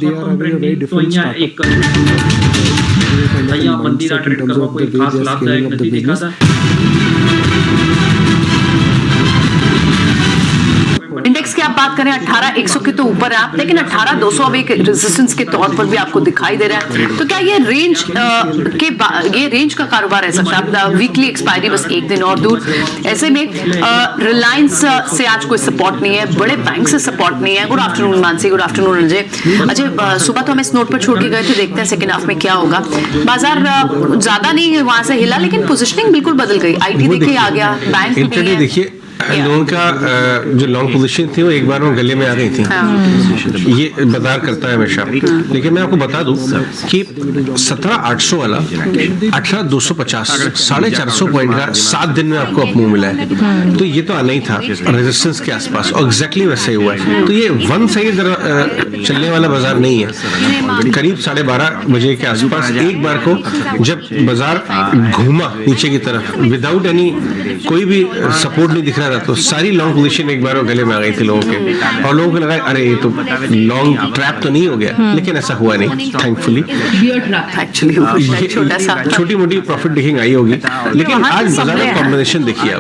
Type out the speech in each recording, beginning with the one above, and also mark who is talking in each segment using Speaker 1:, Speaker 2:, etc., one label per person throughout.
Speaker 1: તો અહીંયા એક અહીંયા મંદિરા ટ્રેડ કરવા કોઈ ખાસ લાભદાયક નથી દેખાતા.
Speaker 2: इंडेक्स की आप बात करें 18,100 के तो ऊपर है आप, लेकिन 18,200 अब एक रेजिस्टेंस के तौर पर भी आपको दिखाई दे रहा है. तो क्या ये रेंज का कारोबार है सकता है? वीकली एक्सपायरी बस एक दिन और दूर. ऐसे में रिलायंस से आज कोई सपोर्ट नहीं है, बड़े बैंक से सपोर्ट नहीं है. Good afternoon Mansi, good afternoon Ajay. सुबह तो हम इस नोट पर छोड़ के गए थे, देखते हैं सेकंड हाफ में क्या होगा. बाजार ज्यादा नहीं वहां से हिला, लेकिन पोजिशनिंग बिल्कुल बदल गई. आईटी देखिए आ गया, बैंक
Speaker 3: देखिए लोन का जो लॉन्ग पोजीशन थी वो एक बार वो गले में आ गई थी. ये बाजार करता है हमेशा. लेकिन मैं आपको बता दूं कि 17,800 वाला 18,250 450 पॉइंट का 7 दिन में आपको अप मूव मिला है. तो ये तो आना ही था रेजिस्टेंस के आसपास, और एग्जैक्टली वैसा ही हुआ है. तो ये वन साइड चलने वाला बाजार नहीं है. करीब 12:30 बजे के आसपास एक बार को जब बाजार घूमा नीचे की तरफ विदाउट एनी कोई भी सपोर्ट नहीं दिख रहा, तो सारी लॉन्ग पोजीशन एक बार गले में आ गई थी लोगों के, और लोगों को लगा अरे ये तो लॉन्ग ट्रैप तो नहीं हो गया. लेकिन ऐसा हुआ नहीं, थैंकफुली. छोटी मोटी प्रॉफिट टेकिंग आई होगी, लेकिन आज बाजार में कॉम्बिनेशन देखिए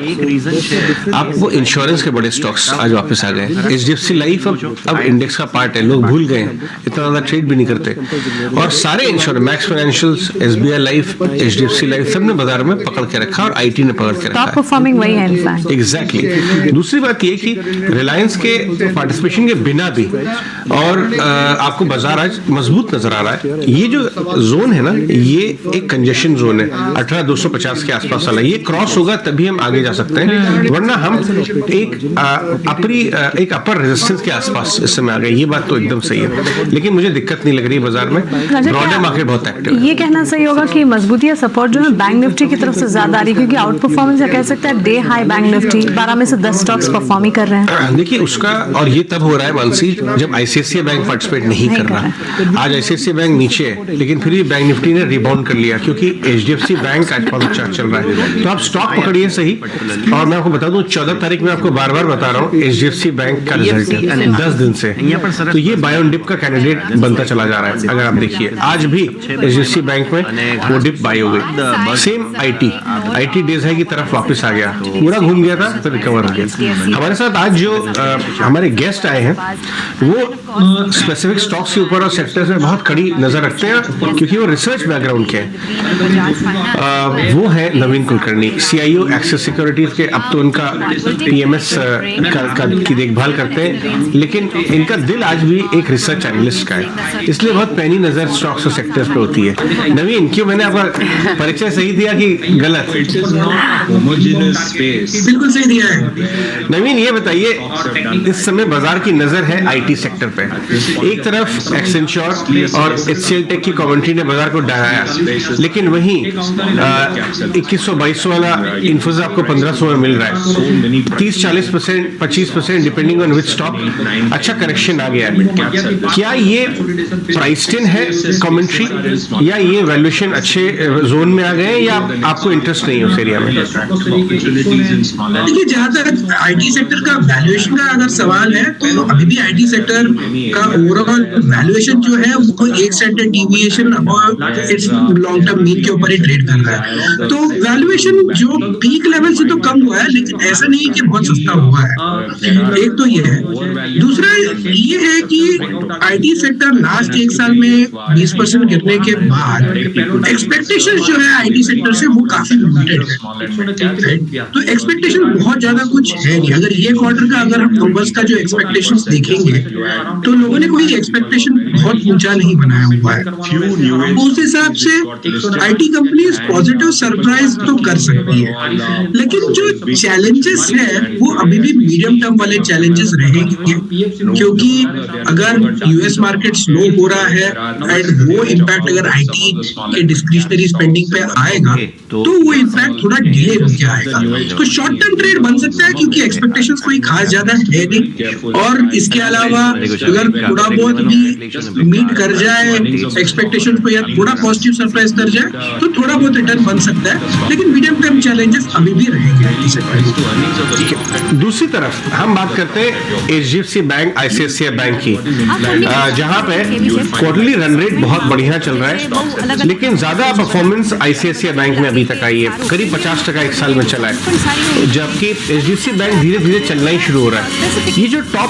Speaker 3: आपको इंश्योरेंस के बड़े स्टॉक्स आज वापस आ गए. HDFC लाइफ अब इंडेक्स का पार्ट है. लोग भूल गए, इतना ज्यादा ट्रेड भी नहीं करते. और सारे insurance, max financials, SBI life, HDFC life, सबने बाजार में पकड़ के रखा, और IT ने पकड़ के रखा.
Speaker 2: परफॉर्मिंग वही है इनफैक्ट.
Speaker 3: एग्जैक्टली. दूसरी बात ये कि रिलायंस के पार्टिसिपेशन के बिना भी और आपको बाजार आज मजबूत नजर आ रहा है. ये जो जोन है ना, ये एक कंजेशन जोन है 18,250 के आसपास वाला. ये क्रॉस होगा तभी हम आगे जा सकते हैं, वरना हम एक अपर रेजिस्टेंस के आसपास इस समय आ गए. ये बात तो एकदम सही है, लेकिन मुझे दिक्कत नहीं लग रही बाजार में. ब्रॉडर मार्केट बहुत एक्टिव है.
Speaker 2: ये कहना सही होगा कि मजबूती या सपोर्ट जो है बैंक निफ्टी की तरफ से ज्यादा आ रही है, क्योंकि आउट परफॉर्मेंस कह सकते हैं डे हाई बैंक निफ्टी 12 में से 10 स्टॉक्स परफॉर्म ही कर रहे हैं.
Speaker 3: देखिए उसका, और ये तब हो रहा है मानसी जब ICICI बैंक पार्टिसिपेट नहीं कर रहा. आज ICICI बैंक नीचे है, लेकिन फिर भी बैंक निफ्टी ने रिबाउंड कर लिया, क्योंकि HDFC बैंक आज बहुत अच्छा चल रहा है. तो आप स्टॉक पकड़िए सही. और मैं आपको बता दूं 14 तारीख में आपको बार बार बता रहा हूँ HDFC बैंक का रिजल्ट है 10 दिन से. तो ये बाय ऑन डिप का कैंडिडेट बनता चला जा रहा है. अगर आप देखिए आज भी HDFC बैंक में वो डिप बाय हो गई. सेम IT डेज है की तरफ वापस आ गया, पूरा घूम गया था फिर रिकवर हो गया. हमारे साथ आज जो हमारे गेस्ट आए हैं वो स्पेसिफिक स्टॉक्स के ऊपर और सेक्टर्स में बहुत कड़ी नजर रखते हैं, क्योंकि वो रिसर्च बैकग्राउंड के हैं. वो है नवीन कुलकर्णी, CIO एक्सिस सिक्योरिटीज के. अब तो उनका PMS की देखभाल करते हैं, लेकिन इनका दिल आज भी एक रिसर्च एनालिस्ट का है, इसलिए बहुत पैनी नजर स्टॉक्स और सेक्टर्स पे होती है. नवीन, क्यों मैंने आपका परिचय सही दिया कि गलत?
Speaker 4: बिल्कुल सही दिया है.
Speaker 3: नवीन ये बताइए, इस समय बाजार की नजर है IT सेक्टर पे. एक तरफ एक्सेंचर और HCL टेक की कमेंट्री ने बाजार को डराया, लेकिन वहीं 2100-2200 वाला इन्फोसिस आपको 1500 में मिल रहा है. 30-40%, 25% डिपेंडिंग ऑन विच स्टॉक अच्छा करेक्शन आ गया है. क्या ये प्राइस्ड इन है कमेंट्री, या ये वैल्यूएशन अच्छे जोन में आ गए, या आपको इंटरेस्ट नहीं है उस एरिया में?
Speaker 4: देखिए, जहाँ तक IT सेक्टर का वैल्यूएशन का अगर सवाल है, तो अभी भी IT सेक्टर का ओवरऑल वैल्यूएशन जो है वो एक स्टैंडर्ड डिविएशन और इट्स लॉन्ग टर्म मीन के ऊपर ही ट्रेड कर रहा है. तो वैल्यूएशन जो पीक लेवल से तो कम हुआ है, लेकिन ऐसा नहीं कि बहुत सस्ता हुआ है. एक तो ये है. दूसरा ये है कि IT सेक्टर लास्ट एक साल में 20% गिरने के बाद एक्सपेक्टेशन जो है IT सेक्टर से वो काफी लिमिटेड है. तो एक्सपेक्टेशन बहुत ज्यादा कुछ है नहीं. अगर ये क्वार्टर का अगर हम नंबर्स का जो एक्सपेक्टेशंस देखेंगे, तो लोगों ने कोई एक्सपेक्टेशन बहुत ऊंचा नहीं बनाया हुआ है. उस हिसाब से IT कंपनीज पॉजिटिव सरप्राइज तो कर सकती है, लेकिन जो चैलेंजेस है वो अभी भी मीडियम टर्म वाले चैलेंजेस रहेंगे, क्योंकि अगर US मार्केट स्लो हो रहा है एंड वो इम्पैक्ट अगर IT के डिस्क्रिशनरी स्पेंडिंग पे आएगा, तो वो इम्पैक्ट थोड़ा डिले होकर आएगा. तो शॉर्ट टर्म ट्रेड बन सकता है, क्योंकि एक्सपेक्टेशंस कोई खास ज्यादा है नहीं. और इसके अलावा अगर थोड़ा बहुत भी मीट कर जाए एक्सपेक्टेशन को या थोड़ा पॉजिटिव सरप्राइज कर जाए तो थोड़ा बहुत रिटर्न बन सकता है, लेकिन मीडियम टर्म चैलेंजेस अभी भी रहेंगे IT सेक्टर।
Speaker 3: दूसरी तरफ हम बात करते हैं HDFC बैंक, ICICI बैंक की, जहां पे क्वार्टरली रन रेट बहुत बढ़िया चल रहा है, लेकिन ज्यादा परफॉर्मेंस ICICI बैंक में अभी तक आई है, करीब 50% एक साल में चला है, जबकि HDFC बैंक धीरे धीरे चलना ही शुरू हो रहा है। ये जो टॉप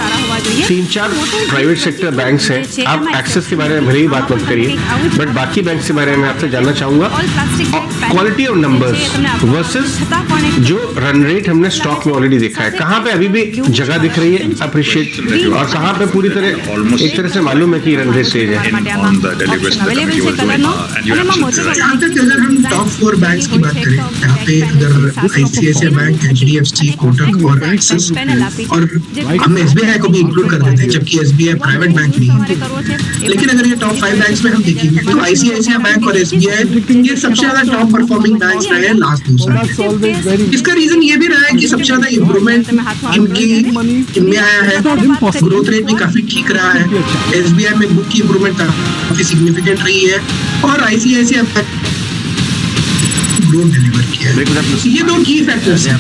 Speaker 3: 3-4 प्राइवेट सेक्टर बैंक्स हैं, आप एक्सिस के बारे में भले ही बात मत करिए, बट बाकी बैंक के बारे में आपसे जानना चाहूंगा क्वालिटी ऑफ नंबर्स वर्सेस जो रन रेट हमने स्टॉक में ऑलरेडी देखा है, कहाँ पे अभी भी जगह दिख रही है अप्रिशिएट, और कहाँ पे पूरी तरह एक तरह से मालूम है कि रन रेट तेज है।
Speaker 4: जहाँ तक अगर हम टॉप 4 बैंक्स की बात करें, यहाँ पे अगर ICICI बैंक, HDFC, कोटक और एक्सिस, और हम SBI को भी इंक्लूड कर देते हैं, जबकि SBI प्राइवेट बैंक नहीं है, लेकिन अगर ये टॉप 5 बैंक्स में हम देखेंगे तो ICICI बैंक और SBI ये सबसे ज्यादा टॉप परफॉर्मिंग बैंक्स रहे हैं लास्ट 2 साल। इसका रीजन ये भी रहा है कि सबसे ज्यादा इम्प्रूवमेंट इनमें आया है, ग्रोथ रेट भी काफी ठीक रहा है, SBI में बुक की इम्प्रूवमेंट काफी सिग्निफिकेंट रही है, और ICICI ग्रोथ डिलीवर किया है। ये 2 की फैक्टर्स हैं,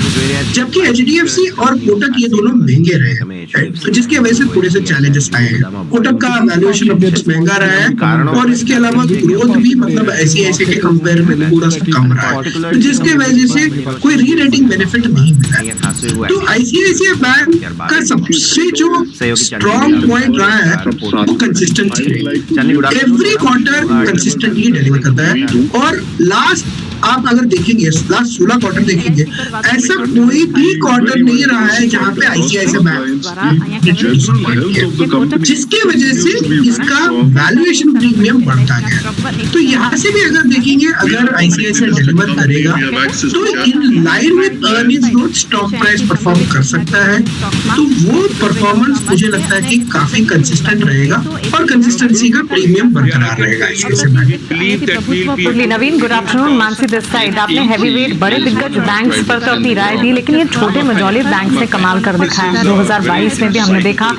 Speaker 4: जबकि HDFC और कोटक ये दोनों महंगे रहे हैं, तो जिसकी वजह से थोड़े से चैलेंजेस आए हैं। कोटक का वैल्यूएशन अब महंगा रहा है, और इसके अलावा ग्रोथ भी मतलब ICICI के कंपेयर में थोड़ा सा कम रहा है, तो जिसके वजह से कोई री रेटिंग बेनिफिट नहीं मिला है। तो ICICI बैंक का सबसे जो स्ट्रॉन्ग पॉइंट रहा है वो consistency, every quarter consistently deliver करता है, और लास्ट आप अगर देखेंगे लास्ट 16 क्वार्टर देखेंगे, ऐसा कोई भी क्वार्टर नहीं रहा है जहां पे ICICI बैंक, जिसके वजह से इसका वैल्यूएशन प्रीमियम बढ़ता गया। तो यहाँ से भी अगर देखेंगे, अगर ICICI डिलीवर करेगा तो in line with earnings growth stock price perform कर सकता है, तो वो परफॉर्मेंस मुझे लगता है कि काफी कंसिस्टेंट रहेगा और कंसिस्टेंसी का प्रीमियम बरकरार रहेगा ICICI bank.
Speaker 5: Naveen, good afternoon. Mansi this side, आपने हैवीवेट बड़े दिग्गज बैंक्स पर तो अपनी राय दी, लेकिन ये छोटे मझौले बैंक्स ने कमाल कर दिखाया। 2022 में भी हमने देखा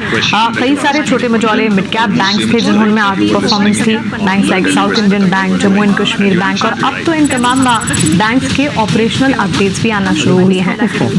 Speaker 5: कई सारे छोटे मझौले मिड कैप बैंक्स थे जिन्होंने आज परफॉर्मेंस थी, banks like south Indian bank, Jammu and Kashmir bank, और अब तो इन तमाम बैंक्स के ऑपरेशनल अपडेट्स भी आना शुरू हुए हैं।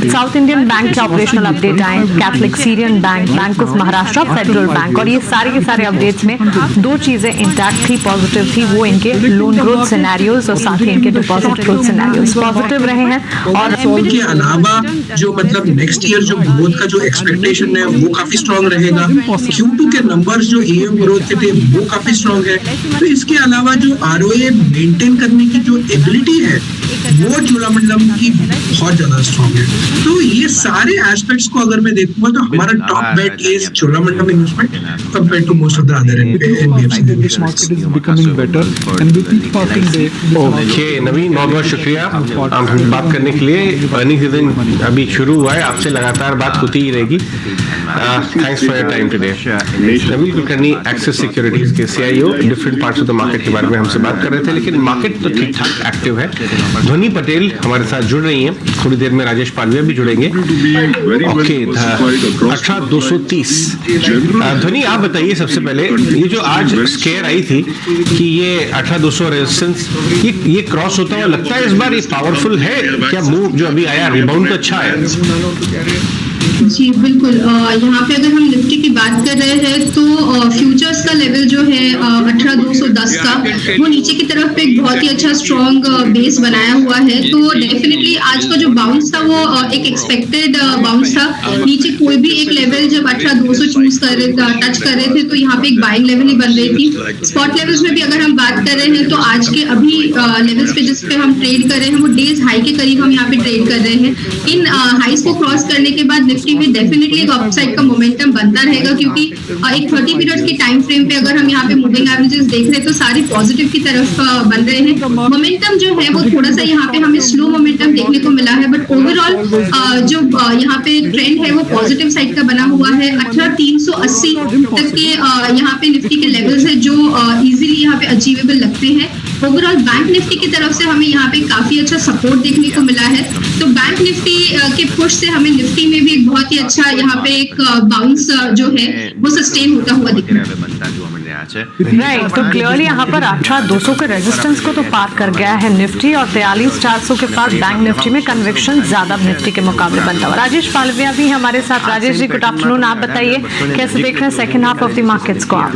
Speaker 5: साउथ इंडियन बैंक के ऑपरेशनल अपडेट आए, Catholic Syrian bank, bank of Maharashtra, federal bank, और ये सारे के सारे अपडेट्स में 2 चीजें इंटैक्ट थी, पॉजिटिव थी, वो इनके लोन ग्रोथ सिनेरियोज और साथ ही इनके डिपॉजिट ग्रोथ सिनेरियोज पॉजिटिव रहे हैं। और
Speaker 4: के अलावा जो मतलब नेक्स्ट ईयर जो ग्रोथ का जो एक्सपेक्टेशन है वो काफी स्ट्रांग रहेगा, Q2 के नंबर्स जो AUM ग्रोथ के थे वो काफी स्ट्रांग है, तो इसके अलावा जो ROA मेंटेन करने की जो एबिलिटी है वो चोलामंडलम की बहुत ज्यादा स्ट्रांग है। तो ये सारे एस्पेक्ट्स को अगर मैं देखूंगा तो हमारा top bet is Cholamandalam investment compared to most of the other NBFC।
Speaker 3: Okay Naveen, बहुत बहुत शुक्रिया हमसे बात करने के लिए। अर्निंग सीजन अभी शुरू हुआ है, आपसे लगातार बात होती ही रहेगी। Thanks for your time today. Naveen Kulkarni, axis securities के CIO, different parts of the market के बारे में हमसे बात कर रहे थे, लेकिन मार्केट तो ठीक ठाक एक्टिव है। ध्वनि पटेल हमारे साथ जुड़ रही हैं, थोड़ी देर में राजेश पालविया भी जुड़ेंगे। ओके 18230। ध्वनि, आप बताइए सबसे पहले, ये जो आज स्केयर आई थी कि ये 18200 रेजिस्टेंस ये क्रॉस होता हुआ लगता है इस बार, ये पावरफुल है क्या मूव जो अभी आया? रिबाउंड तो अच्छा है।
Speaker 6: जी बिल्कुल, यहाँ पे अगर हम निफ्टी की बात कर रहे हैं तो फ्यूचर्स का लेवल जो है 18210 का, वो नीचे की तरफ पे एक बहुत ही अच्छा स्ट्रॉन्ग बेस बनाया हुआ है। तो डेफिनेटली आज का जो बाउंस था वो एक एक्सपेक्टेड बाउंस था। नीचे कोई भी एक लेवल जब 18200 चूज कर रहे टच कर रहे थे तो यहाँ पे एक बाइंग लेवल ही बन रही थी। स्पॉट लेवल्स में भी अगर हम बात कर रहे हैं तो आज के अभी लेवल्स पे जिस पे हम ट्रेड कर रहे हैं वो डेज हाई के करीब हम यहाँ पे ट्रेड कर रहे हैं। इन हाइस को क्रॉस करने के बाद निफ्टी में डेफिनेटली एक अपसाइड का मोमेंटम बनता रहेगा, क्योंकि एक 30 पीरियड्स के टाइम फ्रेम पे अगर हम यहाँ पे मूविंग एवरेजेस देख रहे हैं तो सारे पॉजिटिव की तरफ बन रहे हैं। मोमेंटम जो है वो थोड़ा सा यहाँ पे हमें स्लो मोमेंटम देखने को मिला है, बट ओवरऑल जो यहाँ पे ट्रेंड है वो पॉजिटिव साइड का बना हुआ है। 18380 तक के यहाँ पे निफ्टी के लेवल्स है जो इजीली यहाँ पे अचीवेबल लगते हैं। ओवरऑल बैंक निफ्टी की तरफ से हमें यहाँ पे काफी अच्छा सपोर्ट देखने को मिला है, तो बैंक निफ्टी के पुश से हमें निफ्टी में भी एक बहुत ही अच्छा यहाँ पे एक बाउंस जो है वो सस्टेन होता हुआ दिख रहा है।
Speaker 5: राइट, तो क्लियरली यहाँ पर 18,200 के रेजिस्टेंस को तो पार कर गया है निफ्टी और 43,400 के पास बैंक निफ्टी में कन्विक्शन ज्यादा निफ्टी के मुकाबले बनता हुआ। राजेश पालविया भी हमारे साथ। Rajesh ji, good afternoon. आप बताइए कैसे देख रहे हैं second half of the markets को आप?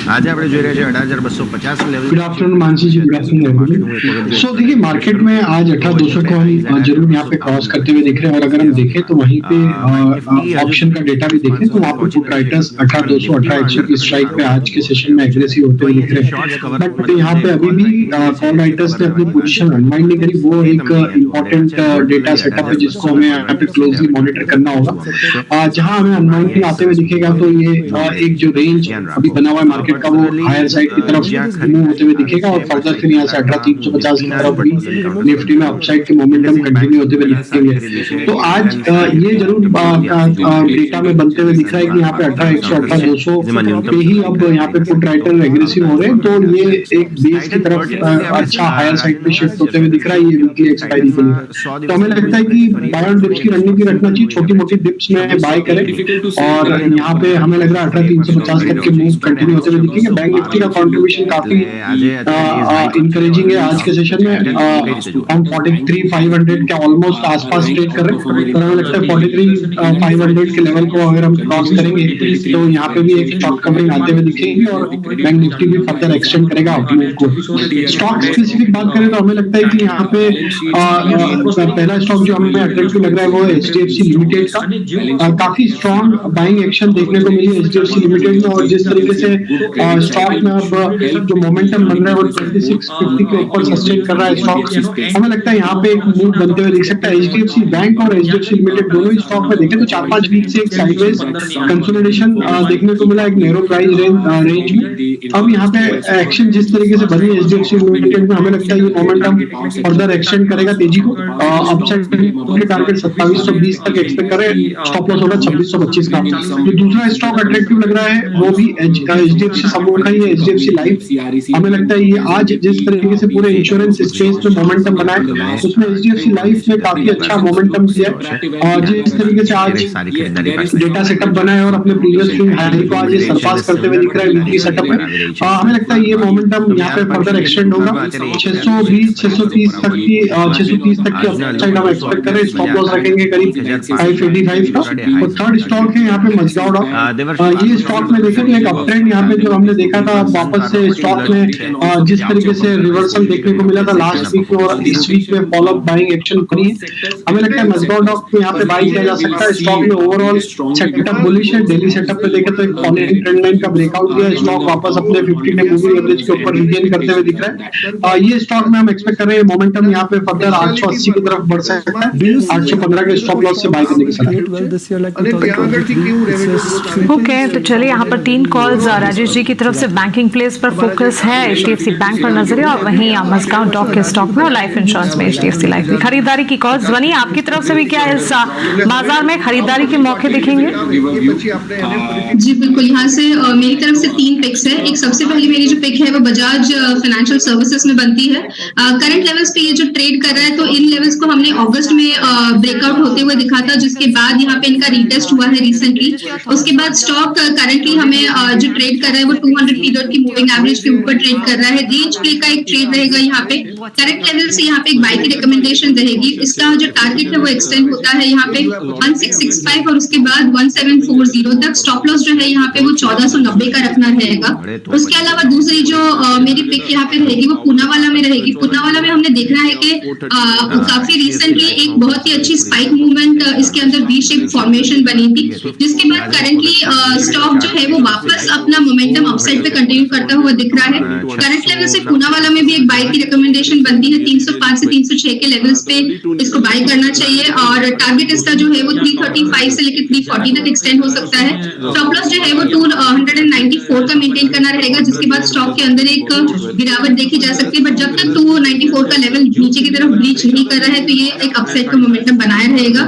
Speaker 7: आज આપણે જોઈ રહ્યા છે 18,250 લેવલ।
Speaker 8: गुड आफ्टरनून मानसी जी, गुड आफ्टरनून। सो देखिए, मार्केट में आज 18,200 को हम जरूर यहाँ पे क्रॉस करते हुए दिख रहे हैं और अगर हम देखें तो वहीं पे ऑप्शन का डेटा भी देखें तो वहाँ पे पुट राइटर्स 18,200 18,100 की स्ट्राइक पे आज के सेशन में एग्रेसिव होते हुए दिख रहे हैं। बट यहाँ पे अभी भी कॉल राइटर्स ने अपनी पोजीशन अनवाइंड नहीं करी। वो एक इम्पोर्टेंट डेटा सेटअप है जिसको हमें यहाँ पे क्लोजली मॉनिटर करना होगा। जहाँ हमें अनवाइंडिंग आते हुए दिखेगा तो ये एक जो रेंज अभी बना हुआ है मार्केट का वो हायर साइड की तरफ मूव होते हुए दिखेगा और फर्दर फिर यहाँ से 18,350 की तरफ भी निफ्टी में अपसाइड के मोमेंटम कंटिन्यू होते हुए दिखेंगे। तो आज ये जरूर डेटा में बनते हुए दिख रहा है कि यहाँ पे 18,100 18,200 पे ही अब यहाँ पे पुट राइटर एग्रेसिव हो रहे हैं। तो ये एक बेस की तरफ अच्छा हायर साइड पे शिफ्ट होते हुए दिख रहा है ये वीकली एक्सपायरी के लिए। तो हमें लगता है कि बाय ऑन डिप्स की रणनीति रखना चाहिए, छोटी मोटी डिप्स में बाय करें और यहाँ पे हमें लग रहा है 18,350 तक के मूव कंटिन्यू होते हुए दिखेंगे। बैंक निफ्टी का कंट्रीब्यूशन काफी इंकरेजिंग है आज के सेशन में। हम 43,500 के ऑलमोस्ट आसपास ट्रेड कर रहे हैं, तो हमें लगता है 43,500 के लेवल को अगर हम क्रॉस करेंगे तो यहाँ पे भी एक शॉर्ट कवरिंग आते हुए दिखेगी और बैंक निफ्टी भी फर्दर एक्सटेंड करेगा अपने को। स्टॉक स्पेसिफिक बात करें तो हमें लगता है कि यहाँ पे पहला स्टॉक जो हमें अट्रैक्टिव लग रहा है वो HDFC लिमिटेड का। काफी स्ट्रॉन्ग बाइंग एक्शन देखने को मिली HDFC लिमिटेड में और जिस तरीके से स्टॉक में अब जो मोमेंटम बन रहा है वो 2650 के ऊपर सस्टेन कर रहा है स्टॉक। हमें लगता है यहाँ पे एक मूव बनते हुए दिख सकता है। HDFC बैंक और HDFC लिमिटेड दोनों ही स्टॉक में देखें तो 4-5 वीक से एक साइडवेज कंसोलिडेशन देखने को मिला एक नैरो प्राइस रेंज में। अब यहाँ पे एक्शन जिस तरीके से बनी HDFC लिमिटेड में हमें लगता है ये मोमेंटम फर्दर एक्सटेंड करेगा तेजी को। अपसाइड के टारगेट 2720 तक एक्सपेक्ट करें, स्टॉप लॉस होगा 2625 का। जो दूसरा स्टॉक अट्रैक्टिव लग रहा है वो भी HDFC समूह का ही है, HDFC लाइफ। हमें लगता है ये आज जिस तरीके से पूरे इंश्योरेंस स्पेस में मोमेंटम बना है उसमें HDFC लाइफ ने काफी अच्छा मोमेंटम दिया है और जिस तरीके से आज डेटा सेटअप बना है और अपने प्रीवियस स्विंग हाई को आज ये सरपास करते हुए दिख रहा है वीकली सेटअप में। हमें लगता है ये मोमेंटम यहाँ पे फर्दर एक्सटेंड होगा 620 630 तक की 630 तक की अपसाइड हम एक्सपेक्ट करें। स्टॉप लॉस रखेंगे करीब 585 का। और थर्ड स्टॉक है यहाँ पे मजगांव डॉक। ये स्टॉक में देखें तो एक अपट्रेंड यहाँ पे जो हमने देखा था वापस से स्टॉक में जिस तरीके से रिवर्सल देखने को मिला था लास्ट वीक में और इस वीक में फॉलोअप बाइंग एक्शन करी है। हमें लगता है मजगांव डॉक में यहाँ पे बाई किया जा सकता है। स्टॉक में ओवरऑल सेटअप बुलिश है। डेली सेटअप पे देखें तो एक फॉलोइंग ट्रेंड लाइन का ब्रेकआउट दिया, स्टॉक वापस अपने 50 डे मूविंग एवरेज के ऊपर रिगेन करते हुए दिख रहा है। ये स्टॉक में हम एक्सपेक्ट कर रहे हैं मोमेंटम यहाँ पे फर्दर 880 की तरफ बढ़ सकता है। 815 के स्टॉप लॉस से बाय करने की सलाह।
Speaker 5: ओके, तो चलिए यहाँ पर 3 कॉल्स राजेश जी की तरफ से बैंकिंग प्लेस पर फोकस है, HDFC बैंक पर नजरिया और वहीं मजगांव डॉक के स्टॉक में और लाइफ इंश्योरेंस में HDFC लाइफ की खरीदारी की कॉल्स। ध्वनि आपकी तरफ से भी क्या इस बाजार में खरीदारी के मौके दिखेंगे?
Speaker 6: जी बिल्कुल, यहाँ से मेरी तरफ से 3 पिक्स है। एक सबसे पहले मेरी जो पिक है वो बजाज फाइनेंशियल सर्विसेज में बनती है। करंट लेवल्स पे ये जो ट्रेड कर रहा है तो इन लेवल्स को हमने अगस्त में ब्रेकआउट होते हुए दिखा था जिसके बाद यहाँ पे इनका रीटेस्ट हुआ है रिसेंटली। उसके बाद स्टॉक करंटली हमें जो ट्रेड कर रहा है वो 200 पीरियड की मूविंग एवरेज के ऊपर ट्रेड कर रहा है। रेंज प्ले का एक ट्रेड रहेगा यहाँ पे। करंट लेवल से यहाँ पे एक बाय की रिकमेंडेशन रहेगी। इसका जो टारगेट है वो एक्सटेंड होता है यहाँ पे 1665 और उसके बाद 1740 तक। स्टॉप लॉस जो है यहाँ पे वो 1490 का रखना रहेगा। उसके अलावा दूसरी जो मेरी पिक यहाँ पे रहेगी वो पूनावाला में रहेगी। पूनावाला में हमने देखना है कि काफी रिसेंटली एक बहुत ही अच्छी स्पाइक मूवमेंट इसके अंदर वी शेप फॉर्मेशन बनी थी जिसके बाद करंटली स्टॉक जो है वो वापस अपना मोमेंटम अपसाइड पे कंटिन्यू करता हुआ दिख रहा है। करंट लेवल से पूनावाला में भी एक बाय की रिकमेंडेशन बनती है 305 से 306 के लेवल्स पे इसको बाय करना चाहिए और टारगेट इसका जो है वो 335 से लेकर 340 तक एक्सटेंड हो सकता है। स्टॉप लॉस जो है वो 294 का मेंटेन करना रहेगा जिसके बाद स्टॉक के अंदर एक गिरावट देखी जा सकती है। बट जब तक 294 का लेवल नीचे की तरफ ब्रीच नहीं कर रहा है तो ये एक अपसाइड का मोमेंटम बनाया रहेगा।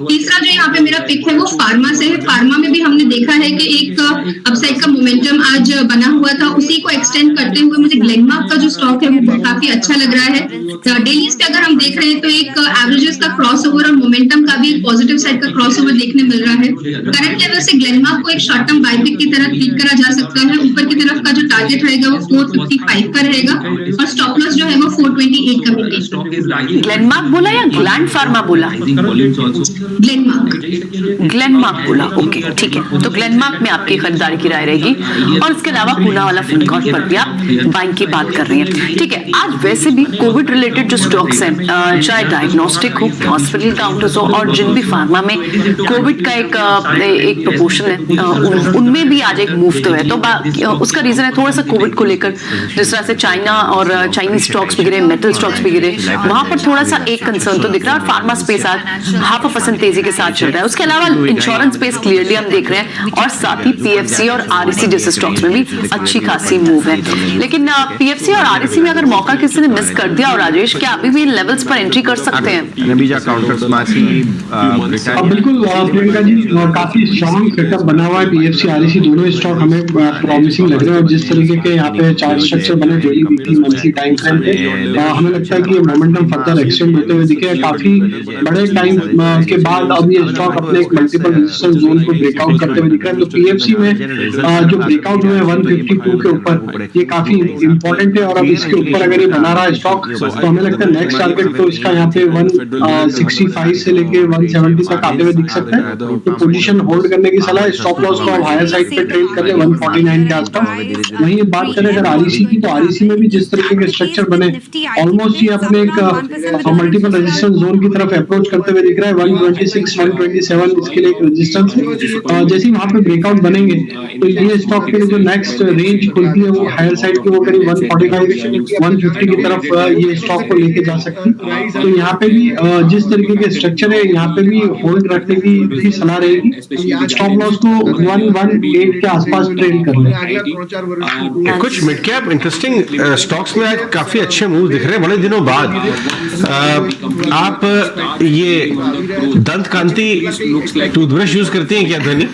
Speaker 6: तीसरा जो यहाँ पे मेरा पिक है वो फार्मा से है। फार्मा में भी हमने देखा है कि एक अपसाइड का मोमेंटम आज बना हुआ था, उसी को एक्सटेंड करते हुए मुझे ग्लेनमार्क का जो स्टॉक है वो काफी अच्छा लग रहा है। डेलीज पे अगर हम देख रहे हैं तो एक एवरेजेस का क्रॉसओवर और मोमेंटम का भी एक पॉजिटिव साइड का क्रॉसओवर देखने मिल रहा है। करंट लेवल से ग्लेनमार्क को एक शॉर्ट टर्म बाय पिक की तरह ट्रीट करा जा सकता है। ऊपर की तरफ का जो टारगेट रहेगा वो 455 का रहेगा और स्टॉप लॉस जो है वो 428 का मिलेगा।
Speaker 2: ग्लेनमार्क बोला या ग्लैंड फार्मा बोला? ग्लेनमार्क बोला, ओके ठीक है। तो ग्लेनमार्क में आपकी खरीदारी की राय रहेगी और इसके अलावा पूनावाला फिनकॉर्प पर भी आप बाइंग की बात कर रही हैं, ठीक है। आज वैसे भी कोविड रिलेटेड जो स्टॉक्स हैं, चाहे डायग्नोस्टिक हो, हॉस्पिटल काउंटर्स हो और जिन भी फार्मा में कोविड का एक प्रपोर्शन है, उनमें भी आज एक मूव तो है। तो उसका रीजन है थोड़ा सा कोविड को लेकर, जिस तरह से चाइना और चाइनीज स्टॉक्स भी गिरे, मेटल स्टॉक्स भी गिरे, वहां पर थोड़ा सा एक कंसर्न तो दिख रहा है। और फार्मा स्पेस आज 0.5% तेजी के साथ चल रहा है। उसके अलावा इंश्योरेंस स्पेस क्लियरली हम देख रहे हैं और साथ ही पीएफसी और आरईसी जैसे स्टॉक्स में भी अच्छी खासी मूव है। लेकिन पीएफसी और आरईसी में अगर मौका किसी ने मिस कर दिया, और राजेश क्या अभी भी इन लेवल्स पर एंट्री कर सकते हैं?
Speaker 8: बिल्कुल प्रियंका जी, काफी स्ट्रॉन्ग सेटअप बना हुआ है। पीएफसी आरईसी दोनों स्टॉक हमें प्रॉमिसिंग लग रहे हैं और जिस तरीके के यहाँ पे चार्ट स्ट्रक्चर बने daily, weekly, monthly time frame पे, हमें लगता है कि ये मोमेंटम फर्दर एक्सटेंड होते हुए दिखे। काफी बड़े टाइम के बाद अब ये स्टॉक अपने एक मल्टीपल रेजिस्टेंस जोन को ब्रेकआउट करते हुए दिख रहा है। तो पीएफसी में जो ब्रेकआउट हुए 152 के ऊपर, ये काफी इंपॉर्टेंट है और अब इसके ऊपर अगर ये बना रहा है स्टॉक तो हमें लगता है नेक्स्ट टारगेट तो इसका यहाँ पे 165 से लेके 170 तक आते हुए दिख सकता है। तो पोजीशन होल्ड करने की सलाह, स्टॉप लॉस को हायर साइड पे ट्रेड कर ले 149 के आसपास। वहीं बात करें अगर आरईसी की, तो आरईसी में भी जिस तरीके के स्ट्रक्चर बने, ऑलमोस्ट ये अपने एक मल्टीपल रेजिस्टेंस जोन की तरफ अप्रोच करते हुए दिख रहा है। 126, 127 इसके लिए एक रेजिस्टेंस है। जैसे ही वहां पे ब्रेकआउट बनेंगे तो ये स्टॉक के जो नेक्स्ट रेंज खुलती है वो हायर साइड की, वो करीब 145, 150 की तरफ ये स्टॉक को लेके जा सकती है। तो यहाँ पे भी जिस तरीके के स्ट्रक्चर है, यहाँ पे भी होल्ड रखने की भी सलाह रहेगी। स्टॉप लॉस को 118 के आसपास ट्रेड कर ले।
Speaker 3: कुछ मिड कैप इंटरेस्टिंग स्टॉक्स में आज काफी अच्छे मूव दिख रहे हैं बड़े दिनों बाद। आप ये दंत कांति टूथब्रश यूज करती हैं क्या ध्वनि?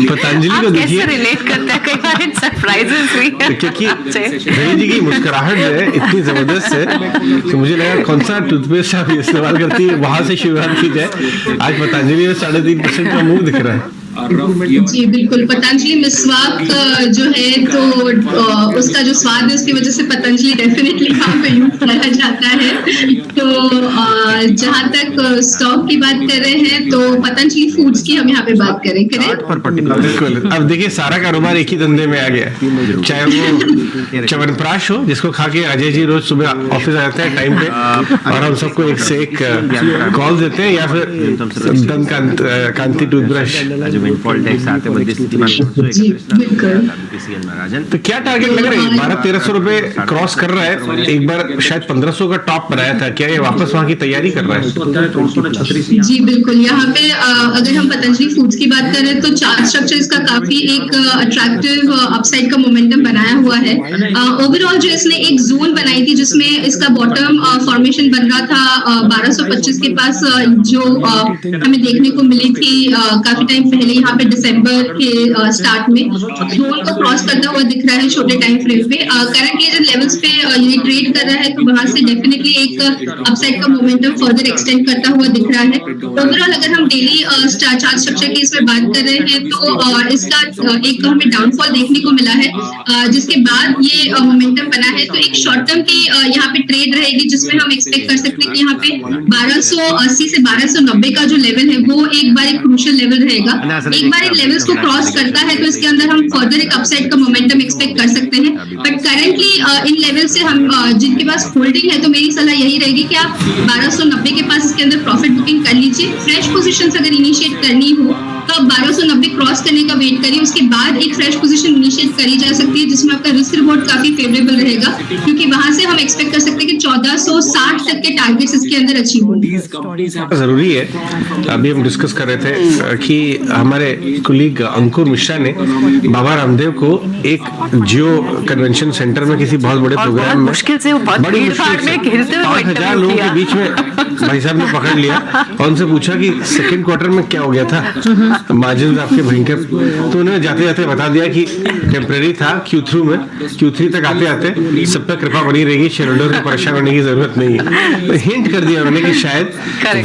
Speaker 3: पतंजलि को देखिए,
Speaker 2: रिलेट करते हैं, कई बार सरप्राइजेस भी है
Speaker 3: क्योंकि ध्वनि जी की मुस्कुराहट जो है इतनी जबरदस्त है तो मुझे लगा कौन सा टूथपेस्ट आप इस्तेमाल करती है, वहां से शुरुआत की जाए। आज पतंजलि में 3.5% का मूव दिख रहा है।
Speaker 6: जी बिल्कुल, पतंजलि मिसवाक जो है तो उसका जो स्वाद है उसकी वजह से पतंजलि डेफिनेटली यहाँ पे यूज किया जाता है। तो जहाँ तक स्टॉक की बात कर रहे हैं तो पतंजलि फूड्स की हम यहाँ पे बात करें,
Speaker 3: बिल्कुल। अब देखिए सारा कारोबार एक ही धंधे में आ गया, चाहे वो च्यवनप्राश हो जिसको खा के अजय जी रोज सुबह ऑफिस आ जाते हैं टाइम पे और हम सबको एक से एक कॉल देते हैं, या फिर दंत कांति टूथब्रश। तो क्या टारगेट लग रहा है? 1200-1300 रुपए क्रॉस कर रहा है, एक बार शायद 1500 का टॉप बनाया था, क्या ये वापस वहां की तैयारी कर रहा है?
Speaker 6: जी बिल्कुल, यहाँ पे अगर हम पतंजलि फूड्स की बात करें तो चार्ट स्ट्रक्चर इसका काफी एक अट्रैक्टिव अपसाइड का मोमेंटम बनाया हुआ है। ओवरऑल जो इसने एक जोन बनाई थी जिसमें इसका बॉटम फॉर्मेशन बन रहा था 1225 के पास, जो हमें देखने को मिली थी काफी टाइम पहले यहाँ पे दिसंबर के स्टार्ट में। जोन को क्रॉस करता हुआ दिख रहा है छोटे टाइम फ्रेम पे। करंटली जो लेवल्स पे ये ट्रेड कर रहा है तो वहां से डेफिनेटली एक अपसाइड का मोमेंटम फर्दर एक्सटेंड करता हुआ दिख रहा है। ओवरऑल अगर हम डेली चार्ट स्ट्रक्चर की इसमें बात कर रहे हैं तो इसका एक हमें डाउनफॉल देखने को मिला है, जिसके बाद ये मोमेंटम बना है। तो एक शॉर्ट टर्म की यहाँ पे ट्रेड रहेगी जिसमें हम एक्सपेक्ट कर सकते हैं कि यहाँ पे 1280 से 1290 का जो लेवल है वो एक बार एक क्रूशियल लेवल रहेगा। एक बार इन लेवल्स को क्रॉस करता है तो इसके अंदर हम फर्दर एक अपसाइड का मोमेंटम एक्सपेक्ट कर सकते हैं। बट करंटली इन लेवल से हम जिनके पास होल्डिंग है तो मेरी सलाह यही रहेगी कि आप 1290 के पास इसके अंदर प्रॉफिट बुकिंग कर लीजिए। फ्रेश पोजीशंस अगर इनिशिएट करनी हो तो आप 1290 क्रॉस करने का वेट करिए, उसके बाद एक फ्रेश पोजीशन इनिशिएट करी जा सकती है जिसमें आपका रिस्क रिवॉर्ड काफी फेवरेबल रहेगा, क्योंकि वहां से हम एक्सपेक्ट कर सकते हैं कि 1460 तक के टारगेट्स इसके अंदर अचीव होंगे।
Speaker 3: जरूरी है, अभी हम डिस्कस कर रहे थे कि हमारे कुलीग अंकुर मिश्रा ने बाबा रामदेव को एक जियो कन्वेंशन सेंटर में किसी बहुत बड़े
Speaker 2: और
Speaker 3: प्रोग्राम
Speaker 2: बहुत
Speaker 3: में
Speaker 2: मुश्किल से वो बहुत
Speaker 3: बड़ी
Speaker 2: भीड़
Speaker 3: मुश्किल
Speaker 2: भाड़ में
Speaker 3: से
Speaker 2: घिरते हुए
Speaker 3: 5,000
Speaker 2: इंटरव्यू
Speaker 3: लोगों
Speaker 2: किया।
Speaker 3: के बीच में भाई साहब ने पकड़ लिया और उनसे पूछा कि सेकंड क्वार्टर में क्या हो गया था, मार्जिन आपके भयंकर, तो उन्होंने जाते जाते बता दिया कि टेम्परेरी था, Q3 तक आते आते सब पे कृपा बनी रहेगी, शेयर होल्डर को परेशान होने की जरूरत नहीं है। तो हिंट कर दिया उन्होंने कि शायद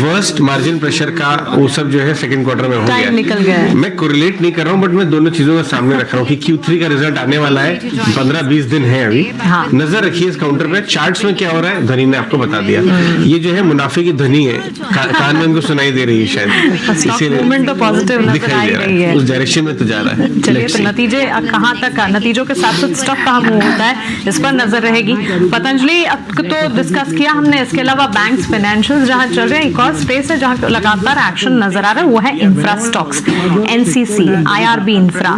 Speaker 3: वर्स्ट मार्जिन प्रेशर का वो सब जो है सेकंड क्वार्टर में हो गया।
Speaker 5: टाइम निकल गया है।
Speaker 3: मैं कोरिलेट नहीं कर रहा हूँ, बट मैं दोनों चीजों को सामने रख रहा हूँ कि Q3 का रिजल्ट आने वाला है, 15-20 दिन है अभी।
Speaker 5: हाँ।
Speaker 3: नजर रखिए इस काउंटर पे, चार्ट्स में क्या हो रहा है, धनी ने आपको बता दिया। ये जो है मुनाफे की ध्वनि है, कान में उनको सुनाई दे रही है शायद,
Speaker 5: स्टॉक मूवमेंट तो पॉजिटिव नजर
Speaker 3: दिखाई
Speaker 5: आई
Speaker 3: दे रहा
Speaker 5: रही है।
Speaker 3: है, उस डायरेक्शन में तो जा रहा है।
Speaker 5: चलिए
Speaker 3: Let's
Speaker 5: तो
Speaker 3: see.
Speaker 5: नतीजे कहाँ तक, नतीजों के साथ साथ स्टॉक कहाँ मूव होता है, इस पर नजर रहेगी। पतंजलि अब तो डिस्कस किया हमने, इसके अलावा बैंक्स, फाइनेंशियल्स जहाँ चल रहे हैं, एक और स्पेस है जहाँ लगातार एक्शन नजर आ रहा है, वो है infra stocks. NCC, IRB infra,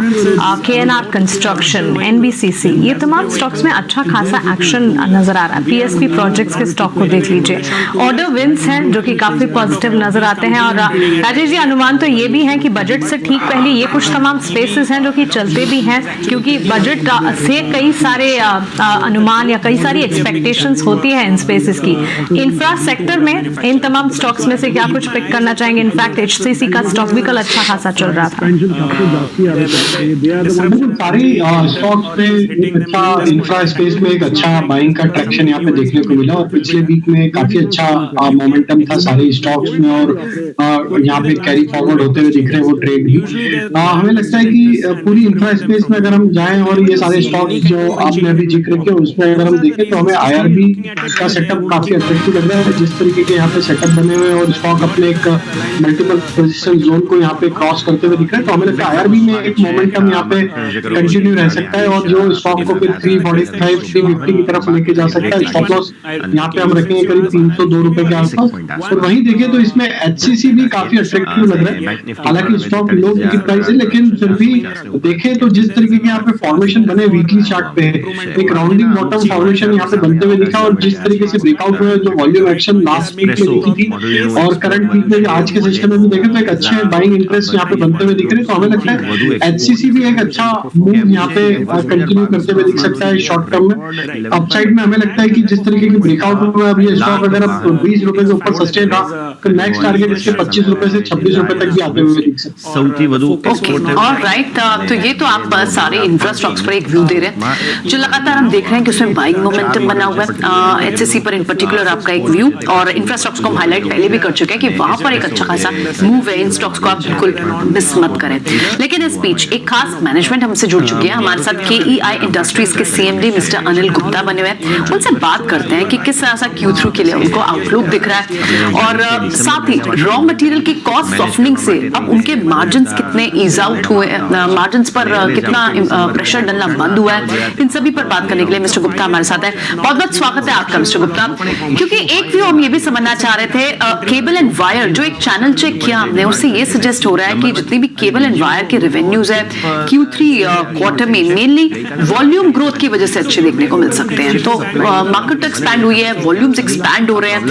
Speaker 5: KNR construction, NBCC, ये तमाम स्टॉक्स में अच्छा खासा एक्शन नजर आ रहा है। पीएसपी प्रोजेक्ट्स के स्टॉक को देख लीजिए, ऑर्डर विंस हैं जो कि काफी पॉजिटिव नजर आते हैं। और राजेश जी, अनुमान तो ये भी है कि बजट से ठीक पहले ये कुछ तमाम स्पेसेस हैं जो कि चलते भी हैं, क्योंकि बजट से कई सारे अनुमान या कई सारी एक्सपेक्टेशंस होती है इन स्पेसेस की। इंफ्रा सेक्टर में इन तमाम स्टॉक्स में से क्या कुछ पिक करना चाहेंगे? इनफैक्ट एचसीसी का स्टॉक भी कल अच्छा खासा चल रहा था।
Speaker 8: सारी स्टॉक्स पे एक अच्छा इंफ्रा स्पेस में एक अच्छा बाइंग का ट्रैक्शन यहाँ पे देखने को मिला, और पिछले वीक में काफी अच्छा मोमेंटम था सारे स्टॉक्स में, और यहाँ पे कैरी फॉरवर्ड होते हुए दिख रहे हैं वो ट्रेड भी। हमें लगता है कि पूरी इंफ्रा स्पेस में अगर हम जाएं और ये सारे स्टॉक्स जो आपने अभी जिक्र किया उसमें अगर हम देखें तो हमें आईआरबी का सेटअप काफी अट्रैक्टिव लग रहा है। जिस तरीके के यहाँ पे सेटअप बने हुए हैं और स्टॉक अपने एक मल्टीपल पोजीशन जोन को यहाँ पे क्रॉस करते हुए दिख रहा है, तो हमें लगता है आईआरबी में एक मोमेंटम यहाँ पे कंटिन्यू रह सकता है, और जो स्टॉक को फिर 345, 350 की तरफ लेके जा सकता है। स्टॉप लॉस यहाँ पे हम रखेंगे करीब 302 रुपए के आसपास। और वहीं देखें तो इसमें एचसीसी भी काफी अट्रैक्टिव लग रहा है, हालांकि स्टॉक लो की प्राइस है, लेकिन फिर भी देखें तो जिस तरीके के यहाँ पे फॉर्मेशन बने वीकली चार्ट पे, एक राउंडिंग बॉटम फॉर्मेशन यहाँ पे बनते हुए दिखा, और जिस तरीके से ब्रेकआउट हुए जो वॉल्यूम एक्शन लास्ट वीक में दिखी थी और करंट वीक में आज के सेशन में भी देखें तो एक अच्छे बाइंग इंटरेस्ट यहाँ पे बनते हुए दिख रहे हैं। तो हमें लगता है एचसीसी भी एक अच्छा मूव यहाँ पे कंटिन्यू करते हुए दिख सकता है शॉर्ट टर्म में। अपसाइड में हमें लगता है कि जिस तरीके की ब्रेकआउट हुआ है अब ये स्टॉक अगर अब 20 रुपए के ऊपर सस्टेन रहा तो नेक्स्ट टारगेट इसके 25 रुपए से 26 रुपए तक भी आते हुए दिख सकता है।
Speaker 2: ऑलराइट, तो ये तो आप सारे इंफ्रा स्टॉक्स पर एक व्यू दे रहे हैं जो लगातार हम देख रहे हैं कि उसमें बाइंग मोमेंटम बना हुआ है। एचएससी पर इन पर्टिकुलर आपका एक व्यू, और इंफ्रा स्टॉक्स को हम हाईलाइट पहले भी कर चुके हैं कि वहां पर एक अच्छा खासा मूव है, इन स्टॉक्स को आप बिल्कुल मिस मत करें। लेकिन इस बीच एक खास मैनेजमेंट हमसे जुड़ चुकी है, हमारे साथ केईआई इंडस्ट्रीज के सीएमडी मिस्टर अनिल गुप्ता बने हुए हैं। उनसे बात करते हैं कि किस तरह से Q3 के लिए उनको आउटलुक दिख रहा है, और साथ ही रॉ मटेरियल की कॉस्ट सॉफ्टनिंग से अब उनके मार्जिन्स कितने ईज आउट हुए, मार्जिन्स पर कितना प्रेशर डलना बंद हुआ है, इन सभी पर बात करने के लिए मिस्टर गुप्ता हमारे साथ है। बहुत बहुत स्वागत है आपका मिस्टर गुप्ता। क्योंकि एक व्यू हम ये भी समझना चाह रहे थे, केबल एंड वायर जो एक चैनल चेक किया हमने उससे ये सजेस्ट हो रहा है कि जितनी भी केबल एंड वायर के रेवेन्यूज है Q3 क्वार्टर में मेनली वॉल्यूम ग्रोथ की वजह से अच्छे देखने को मिल सकते हैं। तो मार्केट एक्सपैंड हुई है, वॉल्यूम्स एक्सपैंड हो रहे हैं,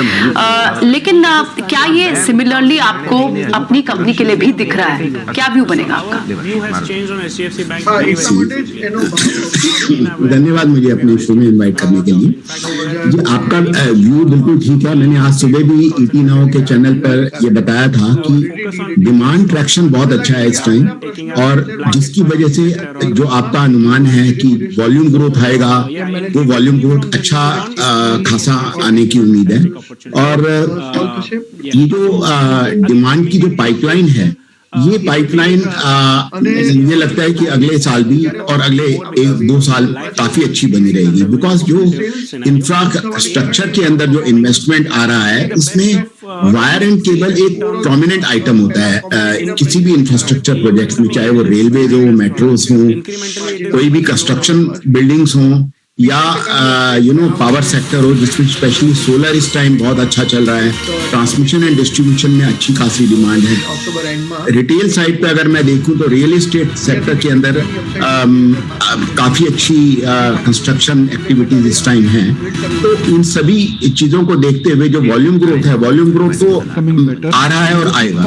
Speaker 2: लेकिन क्या ये सिमिलरली आपको अपनी कंपनी के लिए भी दिख रहा है? क्या व्यू बनेगा आपका?
Speaker 9: धन्यवाद मुझे अपने शो में इनवाइट करने के लिए। जी, आपका व्यू बिल्कुल ठीक है। मैंने आज सुबह भी ईटी नाउ के चैनल पर यह बताया था कि डिमांड ट्रैक्शन बहुत अच्छा है इस टाइम, और जिसकी वजह से जो आपका अनुमान है कि वॉल्यूम ग्रोथ आएगा वो वॉल्यूम ग्रोथ अच्छा खासा आने की उम्मीद है। और ये जो डिमांड की जो पाइपलाइन है, ये पाइपलाइन मुझे लगता है कि अगले साल भी और अगले 1-2 साल काफी अच्छी बनी रहेगी, बिकॉज जो इंफ्रास्ट्रक्चर के अंदर जो इन्वेस्टमेंट आ रहा है इसमें वायर एंड केबल एक प्रोमिनेंट आइटम होता है किसी भी इंफ्रास्ट्रक्चर प्रोजेक्ट में, चाहे वो रेलवे हो, मेट्रोस हो, कोई भी कंस्ट्रक्शन बिल्डिंग्स हो, या पावर सेक्टर हो जिसमें स्पेशली सोलर इस टाइम बहुत अच्छा चल रहा है। ट्रांसमिशन एंड डिस्ट्रीब्यूशन में अच्छी खासी डिमांड है। रिटेल साइड पे अगर मैं देखूं तो रियल एस्टेट सेक्टर के अंदर काफी अच्छी कंस्ट्रक्शन एक्टिविटीज इस टाइम है, तो इन सभी चीजों को देखते हुए जो वॉल्यूम ग्रोथ है, वॉल्यूम ग्रोथ तो आ रहा है और आएगा।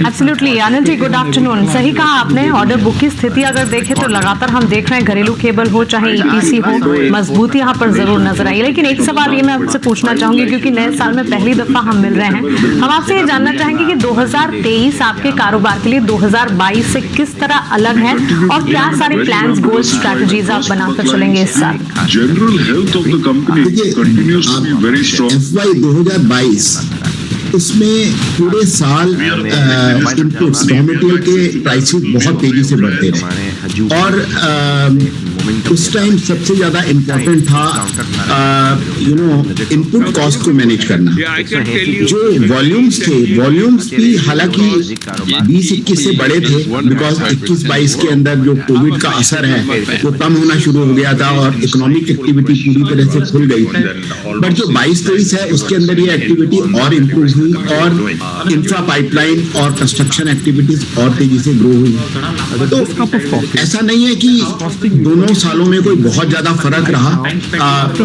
Speaker 5: Absolutely. Anil ji, good afternoon. सही कहा आपने। ऑर्डर बुक की स्थिति अगर देखें तो लगातार हम देख रहे हैं, घरेलू केबल हो चाहे ईपीसी हो, मजबूती यहाँ पर जरूर नजर आई। लेकिन एक सवाल ये मैं आपसे पूछना चाहूंगी, क्योंकि नए साल में पहली दफा हम मिल रहे हैं, हम आपसे ये जानना चाहेंगे कि 2023 आपके कारोबार के लिए 2022 से किस तरह अलग है और क्या सारे प्लान्स, गोल्स, स्ट्रैटेजीज आप बनाकर चलेंगे इस साल?
Speaker 10: General health of the company continues to be very strong.
Speaker 9: FY 2022 उसमें पूरे साल इनपुट्स, रॉ मटेरियल के प्राइसेस बहुत तेजी से बढ़ते रहे और उस टाइम सबसे ज्यादा इम्पोर्टेंट था इनपुट कॉस्ट को मैनेज करना। जो वॉल्यूम्स थे, वॉल्यूम्स भी हालांकि 20-21 से बड़े थे, बिकॉज 21-22 के अंदर जो कोविड का असर है वो कम होना शुरू हो गया था और इकोनॉमिक एक्टिविटी पूरी तरह से खुल गई थी। बट जो 22-23 है उसके अंदर ये एक्टिविटी और इम्प्रूव हुई और इंफ्रा पाइपलाइन और कंस्ट्रक्शन एक्टिविटीज और तेजी से ग्रो हुई। तो ऐसा नहीं है कि दोनों सालों में कोई बहुत ज्यादा फर्क रहा।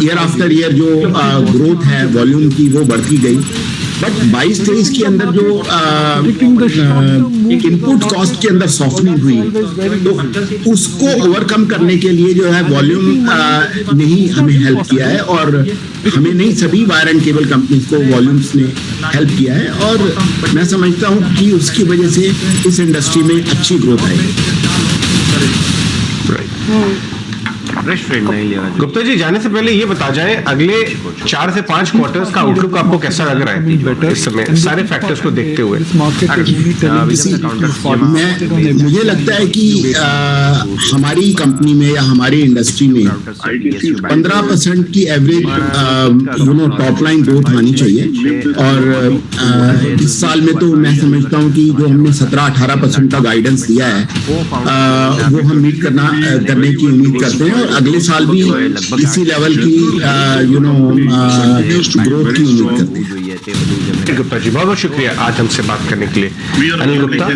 Speaker 9: ईयर आफ्टर ईयर जो ग्रोथ है वॉल्यूम की वो बढ़ती गई, बट 22-23 के अंदर जो इनपुट कॉस्ट के अंदर सॉफ्टनिंग हुई, तो उसको ओवरकम करने के लिए जो है वॉल्यूम ने ही हमें हेल्प किया है और हमें नहीं, सभी वायर एंड केबल कंपनीज को वॉल्यूम्स ने हेल्प किया है और मैं समझता हूँ कि उसकी वजह से इस इंडस्ट्री में अच्छी ग्रोथ आएगी।
Speaker 3: गुप्ता जी, जाने से पहले ये बता जाएं, अगले 4 से 5 क्वार्टर्स का आउटलुक आपको कैसा लग रहा है इस समय सारे फैक्टर्स को देखते हुए?
Speaker 9: मुझे लगता है कि हमारी कंपनी में या हमारी इंडस्ट्री में 15% की एवरेज टॉप लाइन ग्रोथ आनी चाहिए और इस साल में तो मैं समझता हूँ कि जो हमने 17-18% का गाइडेंस दिया है वो हम मीट करने की उम्मीद करते हैं और अगले साल भी इसी लेवल की ग्रोथ की उम्मीद करते हैं।
Speaker 3: गुप्ता जी, बहुत बहुत शुक्रिया आज हमसे बात करने के लिए। अनिल गुप्ता,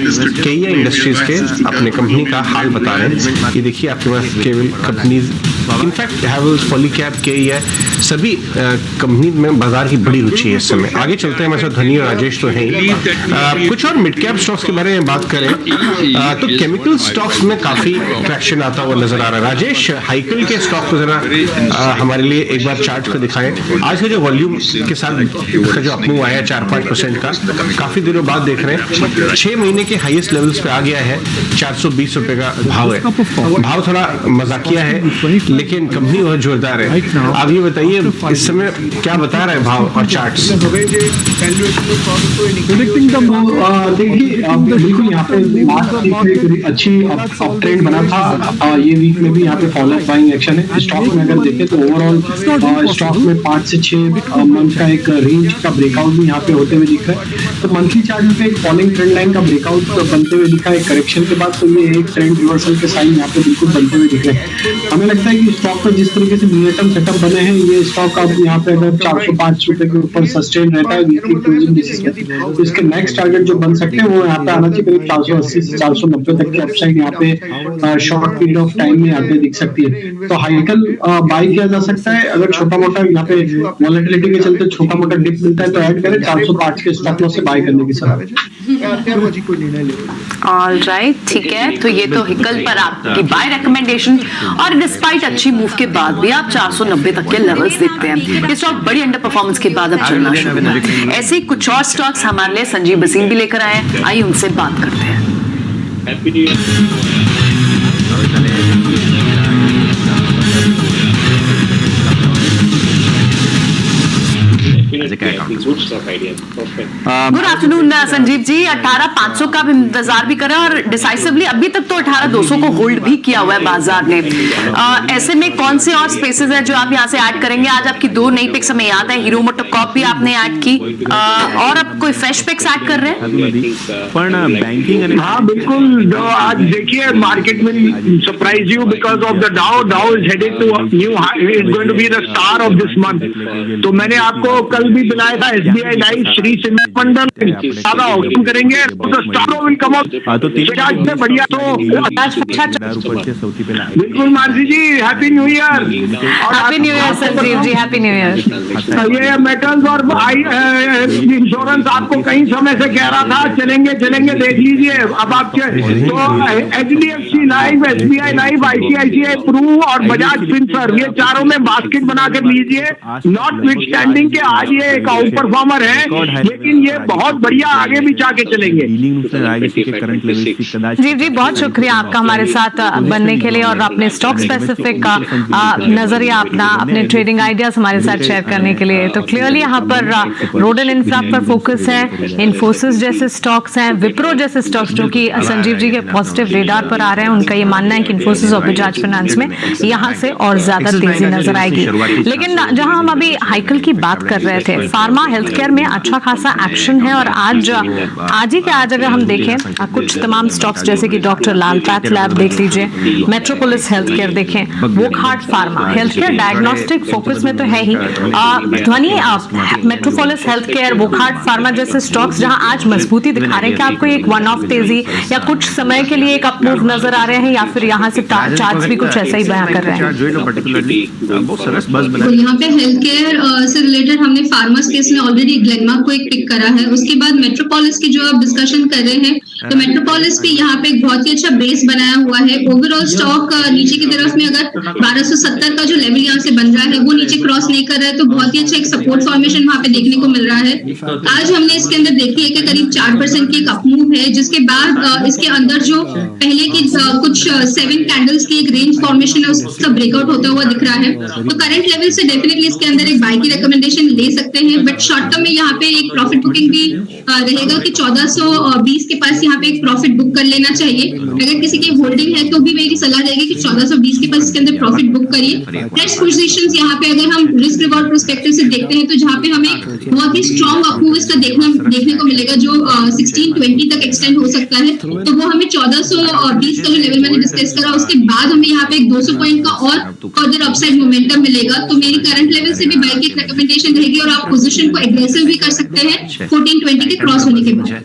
Speaker 3: केईआई इंडस्ट्रीज के अपने कंपनी का हाल बता रहे हैं। ये देखिए आपके पास केवल companies, in fact Havells, Polycab, KEI, सभी कंपनी में बाजार की बड़ी रुचि है इस समय। आगे चलते हैं, हमारे साथ धनी और राजेश तो हैं ही। कुछ और मिड कैप स्टॉक्स के बारे में बात करें तो केमिकल स्टॉक्स में काफी ट्रैक्शन आता हुआ नजर आ रहा है। राजेश, हाइकल के स्टॉक को जरा हमारे लिए एक बार चार्ट पे दिखाएं। आज का जो वॉल्यूम के साथ इसका जो अपमूव आया 4-5% का, काफी दिनों बाद देख रहे हैं 6 महीने के हाईएस्ट लेवल्स पे आ गया है। 420 रुपए का भाव है। भाव थोड़ा मजाकिया है लेकिन कंपनी बहुत जोरदार है। आप ये बताइए इस समय क्या बता रहा है भाव और चार्ट्स?
Speaker 8: बिल्कुल यहाँ पे अच्छी अप ट्रेंड बना था। ये वीक में भी यहाँ पे फॉलो अप बाइंग एक्शन है। स्टॉक में अगर देखें तो ओवरऑल स्टॉक में 5 से 6 मंथ का एक रेंज का ब्रेकआउट भी यहाँ पे होते हुए दिख रहा है। तो मंथली चार्ट में एक फॉलोइंग ट्रेंड लाइन का ब्रेकआउट बनते हुए दिखा है करेक्शन के बाद। तो ये एक ट्रेंड रिवर्सल के साइन यहाँ पे बिल्कुल बनते हुए दिख रहे हैं। हमें लगता है कि स्टॉक पर जिस तरीके से नियर टर्म सेटअप बने हैं, ये स्टॉक अब यहाँ पे अगर 405 रुपए के ऊपर सस्टेन रहता है वीकली क्लोजिंग बेसिस पे, तो इसके नेक्स्ट टारगेट जो बन सकते हैं वो यहाँ पे आना चाहिए करीब 480 से 490 तक की अपसाइड यहाँ पे शॉर्ट पीरियड ऑफ टाइम में यहाँ पे दिख सकती है। तो हाइकल बाय किया जा सकता है। अगर छोटा मोटा यहाँ पे वॉलेटिलिटी के चलते छोटा मोटा डिप मिलता है तो ऐड करें। 405 के स्टॉक लॉस से बाय करने की सलाह है।
Speaker 2: ऑलराइट, ठीक है। तो ये तो हिकल पर आपकी बाय रिकमेंडेशन, और डिस्पाइट अच्छी मूव के बाद भी आप 490 तक के लेवल्स देखते हैं। ये स्टॉक बड़ी अंडर परफॉर्मेंस के बाद अब चलना शुरू हुआ। ऐसे ही कुछ और स्टॉक्स हमारे लिए संजीव बसीन भी लेकर आए। आइए उनसे बात करते हैं। Good afternoon Sanjeev ji. 18,500 का भी इंतजार भी करें और डिसाइसिवली अभी तक तो 18,200 को होल्ड भी किया हुआ है बाजार ने। ऐसे में कौन से और स्पेसेस है जो आप यहाँ से ऐड करेंगे? आज आपकी 2 नई पिक्स हमें याद है, हीरो मोटोकॉर्प भी आपने ऐड की, और अब कोई फ्रेश पिक्स ऐड कर रहे हैं?
Speaker 11: बैंकिंग, हाँ बिल्कुल। आज देखिए मार्केट में surprise you because of the Dow is headed to new high, is going to be the star of this month. तो मैंने आपको कल भी भी दिलाया था, SBI लाइफ, श्री सीमेंट मंडल ज्यादा ऑप्शन करेंगे तो स्टॉक विल कम आउट से बढ़िया। तो बिल्कुल Mansi ji, happy new year.
Speaker 5: Happy new year Sanjeev ji, happy new year.
Speaker 11: ये मेटल्स और इंश्योरेंस आपको कई समय से कह रहा था चलेंगे चलेंगे, देख लीजिए अब आपके तो HDFC life, SBI life, ICICI Pru और बजाज फिनसर्व, ये चारों में बास्केट बना कर लीजिए। नॉट विथ स्टैंडिंग के आज ये एक आउट परफॉर्मर है, लेकिन ये बहुत बढ़िया आगे भी जाके चलेंगे।
Speaker 5: जी जी, बहुत शुक्रिया आपका हमारे साथ बनने के लिए और अपने स्टॉक स्पेसिफिक का नजरिया अपने ट्रेडिंग आइडियाज हमारे साथ शेयर करने के लिए। तो क्लियरली यहाँ पर रोड एंड इंफ्रा पर फोकस है, इन्फोसिस जैसे स्टॉक्स हैं, विप्रो जैसे स्टॉक्स जो कि संजीव जी के पॉजिटिव रेडार पर आ रहे हैं। उनका ये मानना है कि इन्फोसिस और बजाज फाइनेंस में यहाँ से और ज्यादा तेजी नजर आएगी। लेकिन जहां हम अभी हाइकल की बात कर रहे थे, फार्मा हेल्थ केयर में अच्छा खासा एक्शन है और आज ही के आज अगर हम देखें कुछ तमाम स्टॉक्स जैसे कि डॉक्टर लाल पैथ लैब देख लीजिए, मेट्रोपोलिस हेल्थ केयर देखें, Wockhardt pharma, health care diagnostic focus में तो है ही, ध्वनि metropolis health care, Wockhardt pharma जैसे स्टॉक्स जहां आज मजबूती दिखा रहे हैं। क्या आपको एक वन ऑफ तेजी या कुछ समय के लिए एक अप मूव नजर आ रहे हैं या फिर यहाँ से चार्ट्स भी कुछ ऐसा ही बयां कर रहे हैं?
Speaker 6: तो यहाँ पे हेल्थ केयर से रिलेटेड हमने फार्मा स्पेस में ऑलरेडी ग्लेनमार्क को एक पिक करा है। उसके बाद मेट्रोपोलिस की जो आप डिस्कशन कर रहे हैं, तो मेट्रोपोलिस भी यहाँ पे एक बहुत ही अच्छा बेस बनाया हुआ है। ओवरऑल स्टॉक नीचे की तरफ में अगर 1270 का जो लेवल यहाँ से बन रहा है वो नीचे क्रॉस नहीं कर रहा है, तो बहुत ही अच्छा एक सपोर्ट फॉर्मेशन वहाँ पे देखने को मिल रहा है। आज हमने इसके अंदर देखी है कि करीब 4% की एक अपमूव है, जिसके बाद इसके अंदर जो पहले की कुछ 7 कैंडल्स की एक रेंज फॉर्मेशन है उसका ब्रेकआउट होता हुआ दिख रहा है। तो करंट लेवल से डेफिनेटली इसके अंदर एक बाय की रिकमेंडेशन ले सकते हैं, बट शॉर्ट टर्म में यहाँ पे एक प्रॉफिट बुकिंग भी रहेगा कि 1420 के पास यहाँ पे एक प्रॉफिट बुक कर लेना चाहिए। अगर किसी की होल्डिंग है तो भी मेरी सलाह रहेगी कि 1420 के पास इसके अंदर प्रॉफिट बुक करिए। फ्रेश पोजीशंस यहाँ पे अगर हम रिस्क रिवॉर्ड पर्सपेक्टिव से देखते हैं तो जहाँ पे हमें बहुत ही स्ट्रॉन्ग अपमूव इसका देखने को मिलेगा जो 1620 तक एक्सटेंड हो सकता है। तो वो हमें 1420 का जो लेवल मैंने डिस्कस करा उसके बाद हमें यहाँ पे एक 200 पॉइंट का और फर्दर अपसाइड मोमेंटम मिलेगा। तो मेरी करंट लेवल से भी बाय की रिकमेंडेशन रहेगी और आप पोजीशन को एग्रेसिव भी कर सकते हैं 1420 के क्रॉस होने के बाद।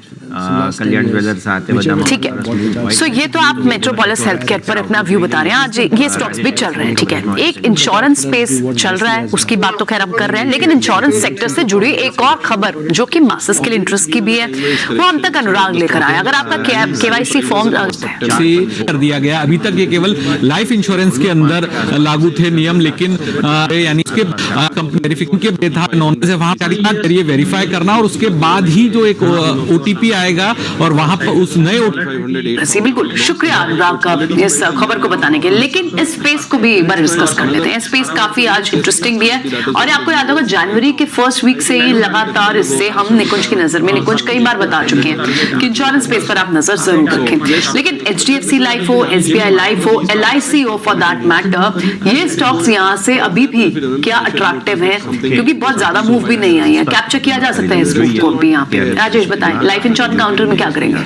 Speaker 7: कल्याण ज्वेलर्स आते हैं।
Speaker 2: ठीक है, सो ये तो आप मेट्रोपोलिस हेल्थ केयर पर अपना व्यू बता रहे हैं। आज ये स्टॉक्स भी चल रहे हैं, ठीक है। एक इंश्योरेंस स्पेस चल रहा है, उसकी बात तो खैर हम कर रहे हैं, लेकिन इंश्योरेंस सेक्टर से जुड़ी एक और खबर जो कि मासेस के लिए इंटरेस्ट की भी है, वो हम तक अनुराग लेकर आए। अगर आपका KYC फॉर्म
Speaker 12: कर दिया गया, अभी तक ये केवल लाइफ इंश्योरेंस के अंदर लागू थे नियम, लेकिन यानी उसके कंपनी वेरिफिकेशन के बेथा नॉन से वहां जरिए वेरीफाई करना और उसके बाद ही जो एक OTP आएगा और वहां पर उस नए
Speaker 2: बिल्कुल शुक्रिया अनुराग का इस खबर को बताने के लिए। लेकिन इस स्पेस को भी एक बार डिस्कस कर लेते हैं। स्पेस काफी आज इंटरेस्टिंग भी है और आपको याद होगा जनवरी के फर्स्ट वीक से ही लगातार इससे हम निकुंज की नजर में, निकुंज कई बार बता चुके हैं कि इंश्योरेंस स्पेस पर आप नजर जरूर रखें। लेकिन HDFC लाइफ हो, SBI लाइफ हो, LIC हो फॉर दैट मैटर, ये स्टॉक्स यहाँ से अभी भी क्या अट्रैक्टिव है क्योंकि बहुत ज्यादा मूव भी नहीं आई है, कैप्चर किया जा सकता है इस मूव को भी। यहाँ पे राजेश बताएं लाइफ इंश्योरेंस काउंटर में क्या करेंगे?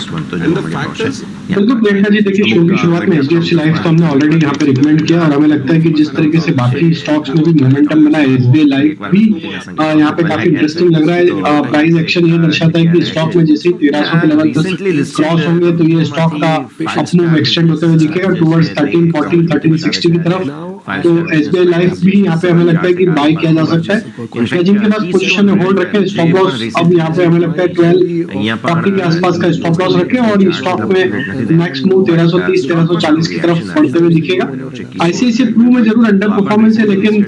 Speaker 8: बिल्कुल प्रियंका जी, देखिए शो की शुरुआत में HDFC लाइफ तो हमने ऑलरेडी यहाँ पे रिकमेंड किया और हमें लगता है कि जिस तरीके से बाकी स्टॉक्स में भी मोमेंटम बना है, SBI लाइफ भी यहाँ पे काफी इंटरेस्टिंग लग रहा है। प्राइस एक्शन ये दर्शाता है कि स्टॉक में जैसे ही 1300 के लेवल क्रॉस होंगे तो ये स्टॉक का अपमूव एक्सटेंड होते हुए दिखेगा टुवर्ड्स 1340 1360 की तरफ। तो SBI लाइफ भी यहाँ पे हमें लगता है कि बाय किया जा सकता है। जिनके पास पोजीशन में होल्ड रखें, स्टॉप लॉस अब यहाँ पे हमें लगता है 1240 के आसपास का स्टॉप लॉस रखें और इस स्टॉक में नेक्स्ट मूव 1330 1340 की तरफ बढ़ते हुए दिखेगा। ICICI प्रू में जरूर अंडर परफॉर्मेंस है, लेकिन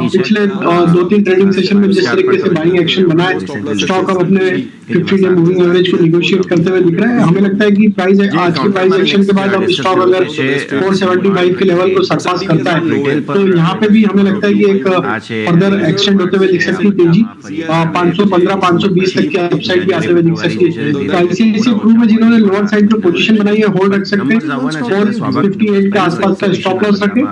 Speaker 8: पिछले 2-3 ट्रेडिंग सेशन में जिस तरीके से बाइंग एक्शन बना है, स्टॉक अब अपने 50 डे मूविंग एवरेज को निगोशिएट करते हुए दिख रहा है। हमें लगता है कि प्राइस आज की प्राइस एक्शन के बाद अब स्टॉक अगर 475 के लेवल को सरपास करता है तो यहाँ पे भी हमें लगता है कि एक फर्दर एक्सटेंड होते हुए दिख सकती है तेजी 515 520 तक की अपसाइड भी आते हुए दिख सकती है। तो ICICI प्रू में जिन्होंने लोअर साइड पे पोजीशन बनाई है होल्ड रख सकते हैं और 58 के आसपास का स्टॉप लॉस रखें।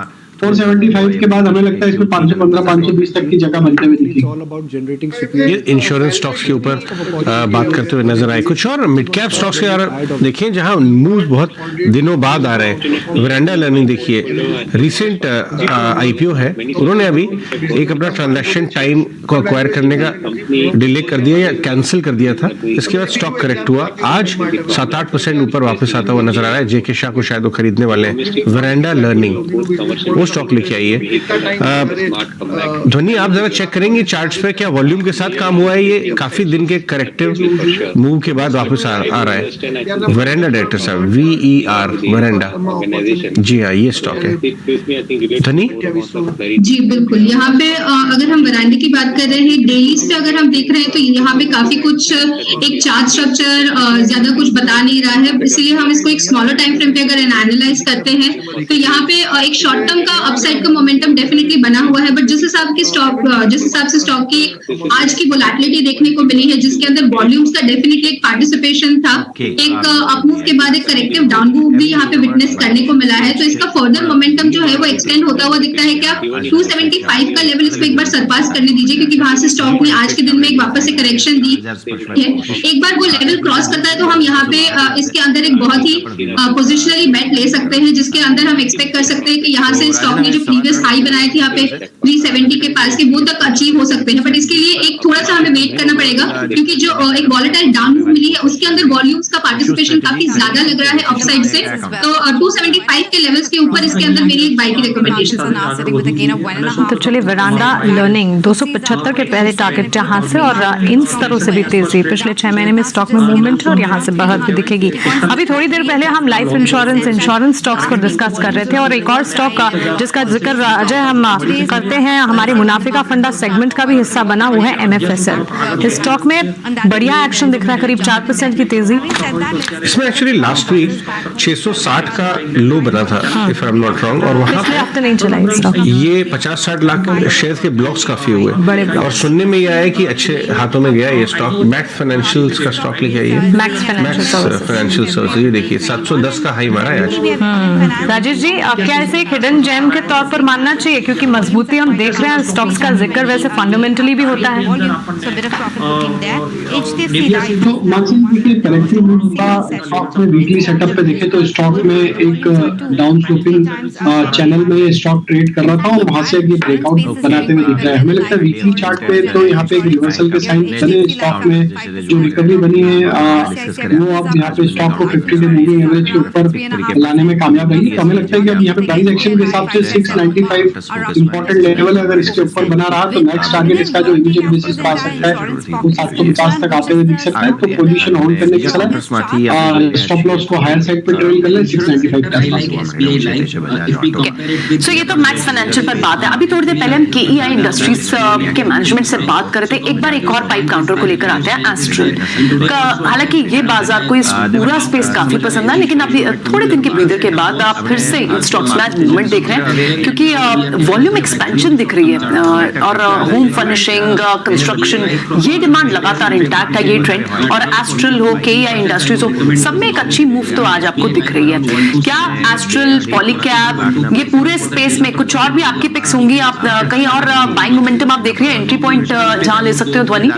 Speaker 8: 475 के बाद हमें लगता है इसमें 515 520 तक की जगह बनते हुए दिखेगी।
Speaker 3: ये इंश्योरेंस स्टॉक्स के ऊपर बात करते हुए नजर आए। कुछ और मिड कैप स्टॉक्स के यार देखें जहां मूव बहुत दिनों बाद आ रहे हैं। वेरेंडा लर्निंग देखिए, रिसेंट आईपीओ है, उन्होंने अभी एक अपना ट्रांजैक्शन टाइम को एक्वायर करने का डिले कर दिया या कैंसिल कर दिया था। इसके बाद स्टॉक करेक्ट हुआ, आज 7-8% ऊपर वापस आता हुआ नजर आ रहा है। जेके शाह को शायद वो खरीदने वाले हैं। वेरेंडा लर्निंग वो स्टॉक लेके आई है। ध्वनि आप जरा चेक करेंगे चार्ट्स पे, क्या वॉल्यूम के साथ काम हुआ है? ये काफी दिन के करेक्टिव मूव के बाद वापस आ रहा है। वेरेंडा डायरेक्टर साहब, VER वेरेंडा, जी हाँ ये स्टॉक है। ध्वनि
Speaker 6: जी बिल्कुल, यहाँ पे अगर हम वेरेंडा की बात कर रहे हैं, डेलीज पे अगर हम देख रहे हैं तो यहाँ पे काफी कुछ एक चार्ट स्ट्रक्चर ज्यादा कुछ बता नहीं रहा है, इसलिए हम इसको एक स्मॉलर टाइम फ्रेम पे अगर एनालाइज करते हैं तो यहाँ पे एक शॉर्ट टर्म का अपसाइड का मोमेंटम डेफिनेटली बना हुआ है। बट जिस हिसाब से स्टॉक की आज की वोलेटिलिटी देखने को मिली है, जिसके अंदर वॉल्यूम्स का डेफिनेटली एक पार्टिसिपेशन था, एक अपमूव के बाद एक करेक्टिव डाउन मूव भी यहाँ पे विटनेस करने को मिला है, तो इसका फर्दर मोमेंटम जो है वो एक्सटेंड होता हुआ दिखता है। क्या 275 का लेवल इसको एक बार सरपास करने दीजिए, क्योंकि वहां से स्टॉक ने आज के दिन में एक वापस से करेक्शन दी है। एक बार वो लेवल क्रॉस करता है तो हम यहाँ पे इसके अंदर एक बहुत ही पोजिशनली बेट ले सकते हैं, जिसके अंदर हम एक्सपेक्ट कर सकते हैं कि यहाँ से स्टॉक ने जो प्रीवियस हाई बनाए थे यहाँ पे 370 के पास के, वो तक अचीव हो सकते हैं। बट इसके लिए एक थोड़ा सा हमें वेट करना पड़ेगा, क्योंकि जो एक वॉलेटाइल डाउन मूव मिली है उसके अंदर वॉल्यूम्स का पार्टिसिपेशन काफी ज्यादा लग रहा है अपसाइड से, तो 275 के लेवल्स के ऊपर इसके अंदर मेरी एक बाई की रिकमेंडेशन।
Speaker 5: तो चलिए, वेरेंडा लर्निंग 275 के पहले टारगेट यहाँ से, और इन स्तरों से भी तेजी पिछले 6 महीने में स्टॉक में मूवमेंट है और यहाँ से बढ़त भी दिखेगी। अभी थोड़ी देर पहले हम लाइफ इंश्योरेंस स्टॉक्स को डिस्कस कर रहे थे, और एक और स्टॉक जिसका जिक्र अजय हम करते हैं, हमारे मुनाफे का फंडा सेगमेंट का भी हिस्सा बना हुआ है MFSL। इस स्टॉक में बढ़िया एक्शन दिख रहा है, करीब 4% की तेजी।
Speaker 3: इसमें एक्चुअली लास्ट वीक 660 का लो बना था, if I am not wrong, और वहां
Speaker 5: हफ्ते नहीं चला स्टॉक।
Speaker 3: ये 50-60 लाख शेयर के ब्लॉक्स काफी हुए, और सुनने में ये आया कि अच्छे हाथों में गया ये स्टॉक। मैक्स फाइनेंशियल्स का स्टॉक लेके आई है, मैक्स फाइनेंशियल सर्विसेज। ये देखिए 710 का हाई मारा है आज।
Speaker 5: राजेश जी, क्या इसे एक हिडन जेम के तौर पर मानना चाहिए, क्योंकि मजबूती हम देख रहे हैं स्टॉक्स का जिक्र वैसे फंडामेंटली भी होता है?
Speaker 8: तो मानसिक देखिए, करेक्टिव मूव का स्टॉक में वीकली सेटअप पे देखे तो स्टॉक में एक डाउन स्लोपिंग चैनल में स्टॉक ट्रेड कर रहा था, और वहां से ये ब्रेकआउट बनाते हुए दिख रहा है। हमें लगता है वीकली चार्ट पे तो यहाँ पे एक रिवर्सल के साइन बने, स्टॉक में जो रिकवरी बनी है वो अब यहाँ पे स्टॉक को 50 डे मूविंग एवरेज के ऊपर लाने में कामयाब रही। तो हमें लगता है कि अब यहाँ पे प्राइस एक्शन के हिसाब से 695 इंपॉर्टेंट लेवल है, अगर इसके ऊपर बना रहा तो नेक्स्ट टारगेट इसका जो इमीडिएट बेसिस पे आ सकता है वो 750 तक आते हुए दिख सकता है। तो पोजीशन होल्ड करने की सलाह, स्टॉप लॉस को हायर साइड पे ट्रेल कर ले 695
Speaker 2: सो ये तो मैक्स फाइनेंशियल पर बात है। अभी थोड़ी देर पहले हम KEI इंडस्ट्रीज के मैनेजमेंट से बात कर रहे थे। एक बार एक और पाइप काउंटर को लेकर आते हैं, एस्ट्रल का। हालांकि ये बाजार को इस पूरा स्पेस काफी पसंद है, लेकिन अभी थोड़े दिन के ब्रीदर के बाद आप फिर से इन स्टॉक्स में आज मूवमेंट देख रहे हैं, क्योंकि वॉल्यूम एक्सपेंशन दिख रही है, और होम फर्निशिंग, कंस्ट्रक्शन, ये डिमांड लगातार इंटैक्ट है, ये ट्रेंड। और एस्ट्रल हो, KEI इंडस्ट्रीज हो, सब में एक अच्छी मूव तो आज आपको दिख रही है। क्या एस्ट्रल, पॉलीकैब, ये पूरे स्पेस में कुछ और भी आपकी पिक्स होंगी? आप कहीं और बाइंग मोमेंटम आप देख रहे हैं, एंट्री पॉइंट जहां ले सकते हो ध्वनि?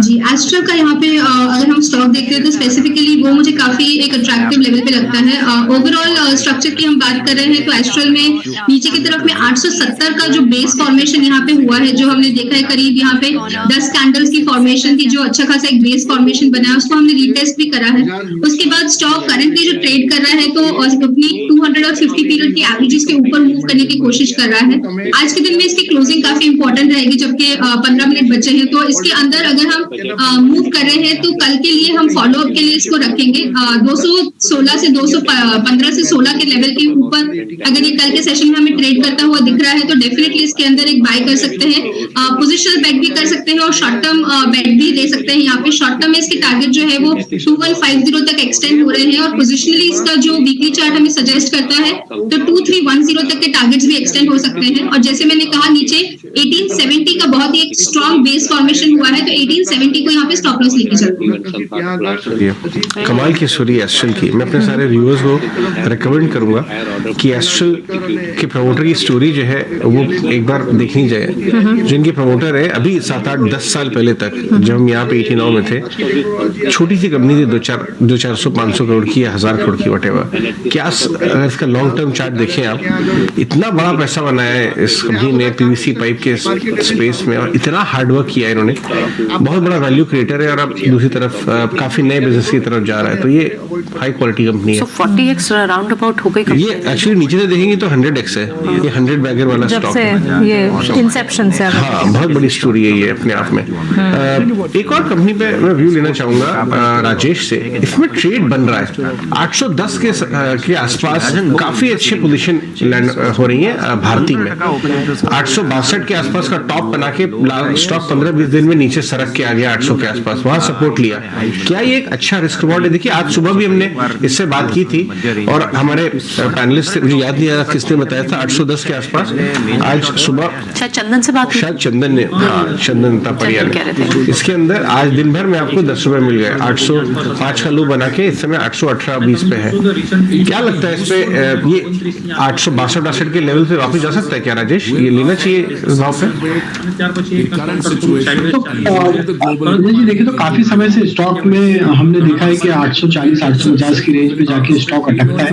Speaker 6: जी, एस्ट्रल का यहाँ पे अगर हम स्टॉक देखते हैं तो स्पेसिफिकली वो मुझे काफी एक अट्रैक्टिव लेवल पे लगता है। ओवरऑल स्ट्रक्चर की हम बात कर रहे हैं तो एस्ट्रल में नीचे की तरफ में 870 का जो बेस फॉर्मेशन यहाँ पे हुआ है, जो हमने देखा है करीब यहाँ पे 10 कैंडल्स की फॉर्मेशन थी, जो अच्छा खासा एक बेस फॉर्मेशन बना है, उसको हमने रीटेस्ट भी करा है। उसके बाद स्टॉक करंटली जो ट्रेड कर रहा है तो अपनी 250 पीरियड की एवरेजेस के ऊपर मूव करने की कोशिश कर रहा है। आज के दिन में इसकी क्लोजिंग काफी इंपॉर्टेंट रहेगी, जबकि 15 मिनट बचे हैं, तो इसके अंदर अगर हम मूव कर रहे हैं तो कल के लिए हम फॉलो अप के लिए इसको रखेंगे 216 से 215 से 16 के लेवल के ऊपर। अगर ये कल के सेशन में हमें ट्रेड करता हुआ दिख रहा है तो डेफिनेटली इसके अंदर एक बाय कर सकते हैं, पोजिशनल बेट भी कर सकते हैं और शॉर्ट टर्म बेट भी ले सकते हैं। यहाँ पे शॉर्ट टर्म में इसके टारगेट जो है वो 2150 तक एक्सटेंड हो रहे हैं, और पोजिशनली इसका जो वीकली चार्ट हमें सजेस्ट करता है तो 2310 तक के टारगेट्स भी एक्सटेंड हो सकते हैं। और जैसे मैंने कहा, नीचे 1870 का बहुत ही एक स्ट्रॉन्ग बेस फॉर्मेशन हुआ है, तो 1870 को यहाँ पे स्टॉप लॉस लेके चलते हैं।
Speaker 3: कमाल की स्टोरी एस्ट्रल की, मैं अपने सारे व्यूअर्स को रिकमेंड करूंगा कि एस्ट्रल के प्रमोटर की स्टोरी जो है वो एक बार देखनी जाए। जिनके प्रमोटर है अभी 7-8-10 साल पहले तक जब हम यहाँ पे 89 में थे, छोटी सी कंपनी थी, 200-400-500 करोड़ की या 1000 करोड़ की वटेवर। क्या अगर इसका लॉन्ग टर्म चार्ट देखें आप, इतना बड़ा पैसा बनाया है इस कंपनी ने पीवीसी पाइप के स्पेस में, और इतना हार्डवर्क किया है इन्होंने, बहुत बड़ा वैल्यू क्रिएटर है। और अब दूसरी तरफ काफी नए बिजनेस की तरफ जा रहा है, तो ये हाई क्वालिटी कंपनी है।
Speaker 2: 40x राउंड अबाउट हो गई
Speaker 3: ये एक्चुअली नीचे से देखेंगे तो 100x है, ये 100 बैगर वाला
Speaker 5: जब
Speaker 3: स्टॉक
Speaker 5: से
Speaker 3: है।
Speaker 5: ये इंसेप्शन से
Speaker 3: हाँ, बहुत बड़ी स्टोरी है ये अपने आप में। एक और कंपनी पे मैं व्यू लेना चाहूंगा राजेश से। इसमें ट्रेड बन रहा है 810 के आसपास, काफी अच्छे पोजीशन लैंड हो रही है भारती में। 862 के आसपास का टॉप बना के स्टॉक 15-20 दिन में नीचे सरक के आ गया 800 के आसपास, वहां सपोर्ट लिया। क्या ये एक अच्छा रिस्क रिवॉर्ड है? देखिए आज सुबह भी हमने इससे बात की थी और हमारे पैनलिस्ट से, मुझे याद नहीं आ रहा किसने बताया था, 810 के आसपास आज सुबह
Speaker 2: शायद चंदन से बात,
Speaker 3: शायद चंदन ने, हाँ चंदन तापड़िया ने। इसके अंदर आज दिन भर में आपको 10 रुपए मिल गए। 805 का लो बना के इस समय 818-20 पे है। क्या लगता है इस पे ये 862 के लेवल पे वापस जा सकता है क्या राजेश? ये लेना चाहिए इस भाव पे?
Speaker 8: जी देखिए, तो काफी समय से स्टॉक में हमने देखा है कि 840-850 की रेंज पे जाके स्टॉक अटकता है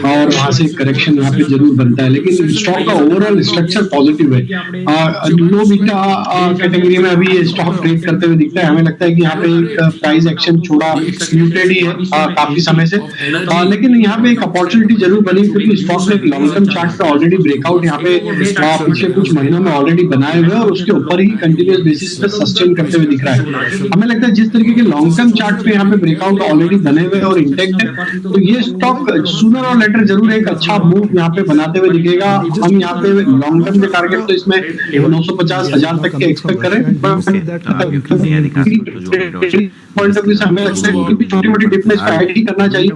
Speaker 8: और वहां से करेक्शन यहाँ पे जरूर बनता है, लेकिन स्टॉक का ओवरऑल स्ट्रक्चर पॉजिटिव है। लो बीटा कैटेगरी में अभी ये स्टॉक ट्रेड करते हुए दिखता है। हमें लगता है कि यहाँ पे एक प्राइस एक्शन थोड़ा म्यूटेड ही है काफी समय से, लेकिन यहाँ पे एक अपॉर्चुनिटी जरूर बनी, क्योंकि स्टॉक ने लॉन्ग टर्म चार्ट पे ऑलरेडी ब्रेकआउट यहाँ पे पिछले कुछ महीनों में ऑलरेडी बनाए हुए और उसके ऊपर ही कंटिन्यूस बेसिस पे सस्टेन करते हुए दिख रहा है। हमें लगता है जिस तरीके के लॉन्ग टर्म चार्ट पे यहाँ पे ब्रेकआउट ऑलरेडी बने हुए और इंटेक्ट है, तो ये स्टॉक सूनर और लेटर जरूर एक अच्छा मूव यहाँ पे बनाते हुए दिखेगा। हम यहाँ पे लॉन्ग टर्म के टारगेट तो इसमें 950,000 तक के एक्सपेक्ट करें। पॉइंट ऑफ व्यू से हमें लगता है कि छोटी मोटी डिफरेंस पे ऐड ही करना चाहिए।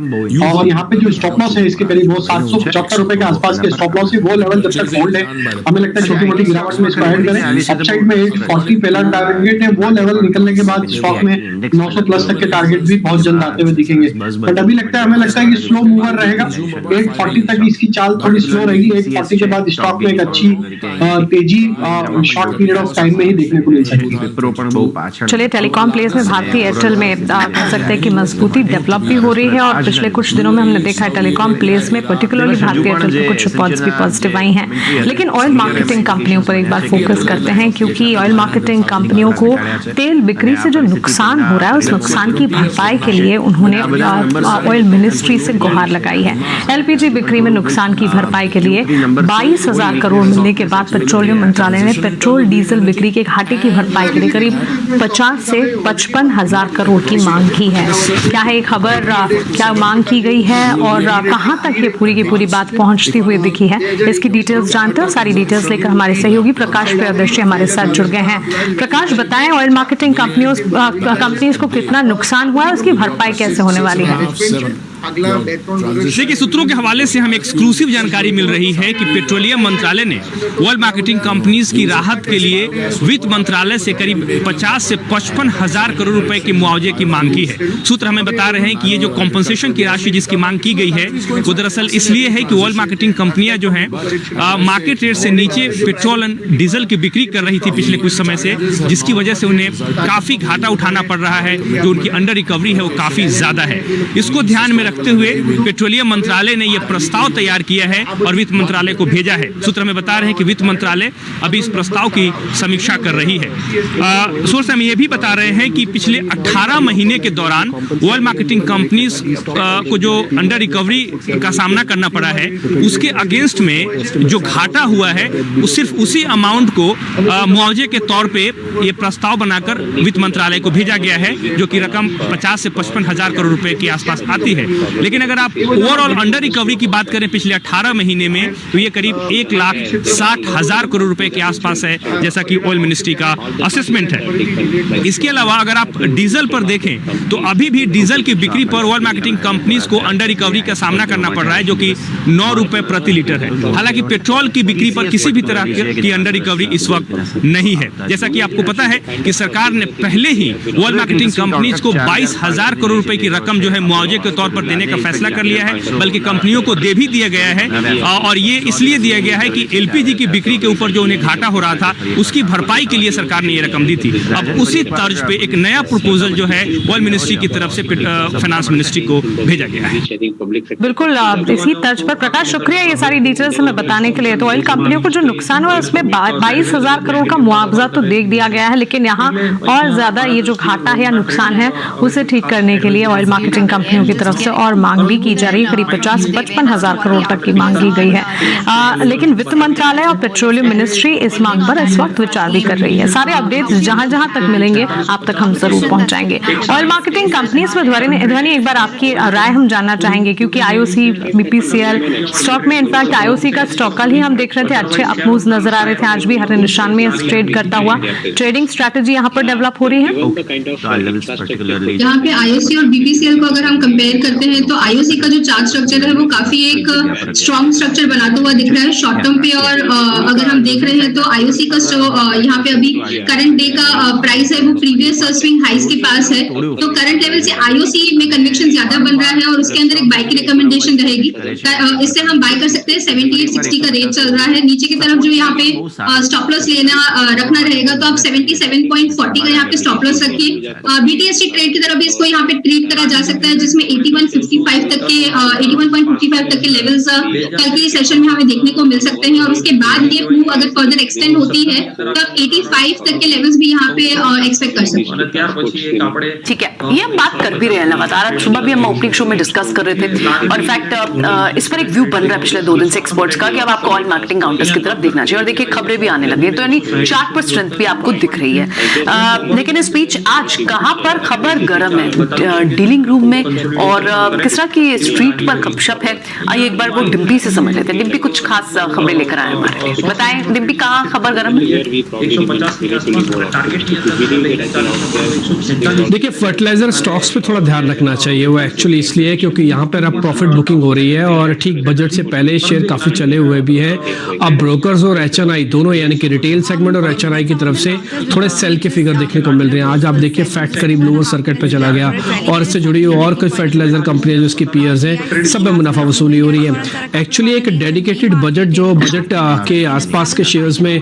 Speaker 8: और यहाँ पे जो स्टॉप लॉस है इसके करीब वो 775 रुपए के आसपास के स्टॉप लॉस है, वो लेवल जब तक होल्ड है हमें लगता है छोटी मोटी गिरावट में इसको ऐड करें। अपसाइड में 840 पहला टारगेट है, वो लेवल निकलने के बाद स्टॉक में 900 प्लस तक के टारगेट भी बहुत जल्द आते हुए दिखेंगे। बट अभी लगता है, हमें लगता है कि स्लो मूवर रहेगा। 840 तक इसकी चाल थोड़ी स्लो रहेगी। 840 के बाद स्टॉक में एक अच्छी तेजी शॉर्ट पीरियड ऑफ टाइम में ही देखने को मिल सकती है।
Speaker 5: चलिए, टेलीकॉम प्लेस में भारतीय एयरटेल में आप कह सकते हैं कि मजबूती डेवलप भी हो रही है और पिछले कुछ दिनों में हमने देखा है टेलीकॉम प्लेस में पर्टिकुलरली भारतीय एयरटेल को कुछ रिपोर्ट्स भी पॉजिटिव आई हैं। लेकिन ऑयल मार्केटिंग कंपनियों पर एक बार फोकस करते हैं, क्योंकि ऑयल मार्केटिंग कंपनियों को तेल बिक्री से जो नुकसान हो रहा है उस नुकसान की भरपाई के लिए उन्होंने ऑयल मिनिस्ट्री से गुहार लगाई है। एलपीजी बिक्री में नुकसान की भरपाई के लिए 22,000 करोड़ मिलने के बाद पेट्रोलियम मंत्रालय ने पेट्रोल डीजल बिक्री के घाटे की भरपाई के लिए करीब 50 से 55,000 करोड़ की मांग की है। क्या है ये खबर, क्या मांग की गई है और कहां तक ये पूरी की पूरी बात पहुंचती हुई दिखी है, इसकी डिटेल्स जानते हैं। सारी डिटेल्स लेकर हमारे सहयोगी प्रकाश प्रियदर्शी हमारे साथ जुड़ गए हैं। प्रकाश, बताएं ऑयल मार्केटिंग कंपनीज को कितना नुकसान हुआ है, उसकी भरपाई कैसे होने वाली है?
Speaker 13: देखिए, सूत्रों के हवाले से हमें एक्सक्लूसिव जानकारी मिल रही है कि पेट्रोलियम मंत्रालय ने ऑयल मार्केटिंग कंपनीज की राहत के लिए वित्त मंत्रालय से करीब 50 से 55,000 करोड़ रुपए के मुआवजे की मांग की है। सूत्र हमें बता रहे हैं कि ये जो कॉम्पनसेशन की राशि जिसकी मांग की गई है वो दरअसल इसलिए है कि ऑयल मार्केटिंग कंपनियां जो हैं मार्केट रेट से नीचे पेट्रोल एंड डीजल की बिक्री कर रही थी पिछले कुछ समय से, जिसकी वजह से उन्हें काफी घाटा उठाना पड़ रहा है। जो उनकी अंडर रिकवरी है वो काफी ज्यादा है। इसको ध्यान में रखते हुए पेट्रोलियम मंत्रालय ने यह प्रस्ताव तैयार किया है और वित्त मंत्रालय को भेजा है। सूत्र हमें बता रहे हैं कि वित्त मंत्रालय अभी इस प्रस्ताव की समीक्षा कर रही है। सोर्स हमें यह भी बता रहे हैं कि पिछले 18 महीने के दौरान ऑयल मार्केटिंग कंपनीज को जो अंडर रिकवरी का सामना करना पड़ा है उसके अगेंस्ट में जो घाटा हुआ है वो सिर्फ उसी अमाउंट को मुआवजे के तौर पे ये प्रस्ताव बनाकर वित्त मंत्रालय को भेजा गया है, जो कि रकम 50 से 55,000 करोड़ रुपए के आसपास आती है। लेकिन अगर आप ओवरऑल अंडर रिकवरी की बात करें पिछले 18 महीने में, तो ये करीब 1,60,000 करोड़ रुपए के आसपास है, जैसा कि ऑयल मिनिस्ट्री का असेसमेंट है। इसके अलावा अगर आप डीजल पर देखें तो अभी भी डीजल की बिक्री पर ऑयल मार्केटिंग कंपनीज को अंडर रिकवरी का सामना करना पड़ रहा है, जो कि 9 रुपए प्रति लीटर है। हालांकि पेट्रोल की बिक्री पर किसी भी तरह की अंडर रिकवरी इस वक्त नहीं है। जैसा कि आपको पता है कि सरकार ने पहले ही ऑयल मार्केटिंग कंपनीज को 22,000 करोड़ रुपए की रकम जो है मुआवजे के तौर पर देने का फैसला कर लिया है, बल्कि कंपनियों को दे भी दिया गया है। और ये इसलिए दिया गया है कि एलपीजी की बिक्री के ऊपर जो उन्हें घाटा हो रहा था उसकी भरपाई के लिए सरकार ने ये रकम दी थी। अब उसी तर्ज पे एक नया प्रपोजल जो है ऑयल मिनिस्ट्री की तरफ से फाइनेंस मिनिस्ट्री को भेजा गया है।
Speaker 5: बिल्कुल इसी तर्ज पर प्रकाश, शुक्रिया ये सारी डिटेल्स हमें बताने के लिए। तो ऑयल कंपनियों को जो नुकसान हुआ उसमें 22,000 करोड़ का मुआवजा तो दे दिया गया है, लेकिन यहाँ और ज्यादा ये जो घाटा है या नुकसान है उसे ठीक करने के लिए ऑयल मार्केटिंग कंपनियों की तरफ से और मांग भी की जा रही है। करीब 50-55 हजार करोड़ तक की मांग की गई है। लेकिन वित्त मंत्रालय और पेट्रोलियम मिनिस्ट्री इस मांग पर इस वक्त विचार भी कर रही है। सारे अपडेट्स जहां जहां तक मिलेंगे आप तक हम जरूर पहुंचाएंगे। ऑयल मार्केटिंग कंपनीज पर ध्वनि एक बार आपकी राय हम जानना चाहेंगे, क्योंकि आईओसी बीपीसीएल स्टॉक में इनफैक्ट आईओसी का स्टॉक कल ही हम देख रहे थे अच्छे अपमूव्स नजर आ रहे थे, आज भी हर निशान में ट्रेड करता हुआ। ट्रेडिंग स्ट्रैटेजी यहाँ पर डेवलप हो रही है।
Speaker 6: यहाँ पे आईओसी और बीपीसीएल को अगर हम कंपेयर करते हैं तो आईओसी का जो चार्ट स्ट्रक्चर है वो काफी एक स्ट्रॉन्ग स्ट्रक्चर बनाता हुआ दिख रहा है शॉर्ट टर्म पे। और अगर हम देख रहे हैं तो आईओसी का यहाँ पे अभी करंट डे का प्राइस है वो प्रीवियस स्विंग हाइस के पास है, तो करंट लेवल से आईओसी में कन्विक्शन ज्यादा बन रहा है और उसके अंदर एक बाय की रिकमेंडेशन रहेगी। इससे हम बाय कर सकते हैं। 78.60 का रेट चल रहा है। नीचे की तरफ जो यहाँ पे स्टॉप लॉस रखना रहेगा तो आप 77.40 का यहाँ पे स्टॉप लॉस रखिए। बीटीएसटी ट्रेड की तरफ भी इसको यहाँ पे ट्रीट करा जा सकता है, जिसमें 81.55 तक के लेवल्स कल के सेशन में हमें देखने को मिल सकते हैं। और उसके बाद ये मूव अगर फर्दर एक्सटेंड होती है तो आप 85 तक के लेवल्स भी यहाँ पे एक्सपेक्ट कर सकते हैं।
Speaker 2: ठीक है, ये हम बात कर भी रहे हैं लगातार। सुबह भी हम ओपनिंग शो में डिस्कस कर रहे थे और इनफैक्ट इस पर एक व्यू बन रहा है पिछले 2 दिन से एक्सपर्ट्स का कि अब आपको ऑयल मार्केटिंग काउंटर्स की तरफ देखना चाहिए। और देखिए खबरें भी आने लगी, तो यानी चार्ट पर स्ट्रेंथ भी आपको दिख रही है। लेकिन इस बीच आज कहां पर खबर गर्म है डीलिंग रूम में और किस तरह की स्ट्रीट पर गपशप है, आइए एक बार वो डिम्पी से समझ लेते हैं। डिम्पी कुछ खास खबरें लेकर आए हमारे लिए, बताएं डिम्पी कहां खबर गर्म है।
Speaker 14: देखिए फर्टिलाइजर स्टॉक्स पे थोड़ा ध्यान रखना चाहिए। वो एक्चुअली इसलिए क्योंकि यहाँ पर अब प्रॉफिट बुकिंग हो रही है और ठीक बजट से पहले शेयर काफी चले हुए भी है। अब ब्रोकर्स और एचएनआई दोनों यानी कि रिटेल सेगमेंट और एचएनआई की तरफ से थोड़े सेल के फिगर देखने को मिल रहे हैं। आज आप देखिए फैक्ट करीब लोअर सर्किट पे चला गया और इससे जुड़ी हुई और कुछ फर्टिलाइजर कंपनियां जो इसकी पीयर्स हैं सब में मुनाफा वसूली हो रही है। एक्चुअली एक डेडिकेटेड बजट जो बजट के आसपास के शेयर्स में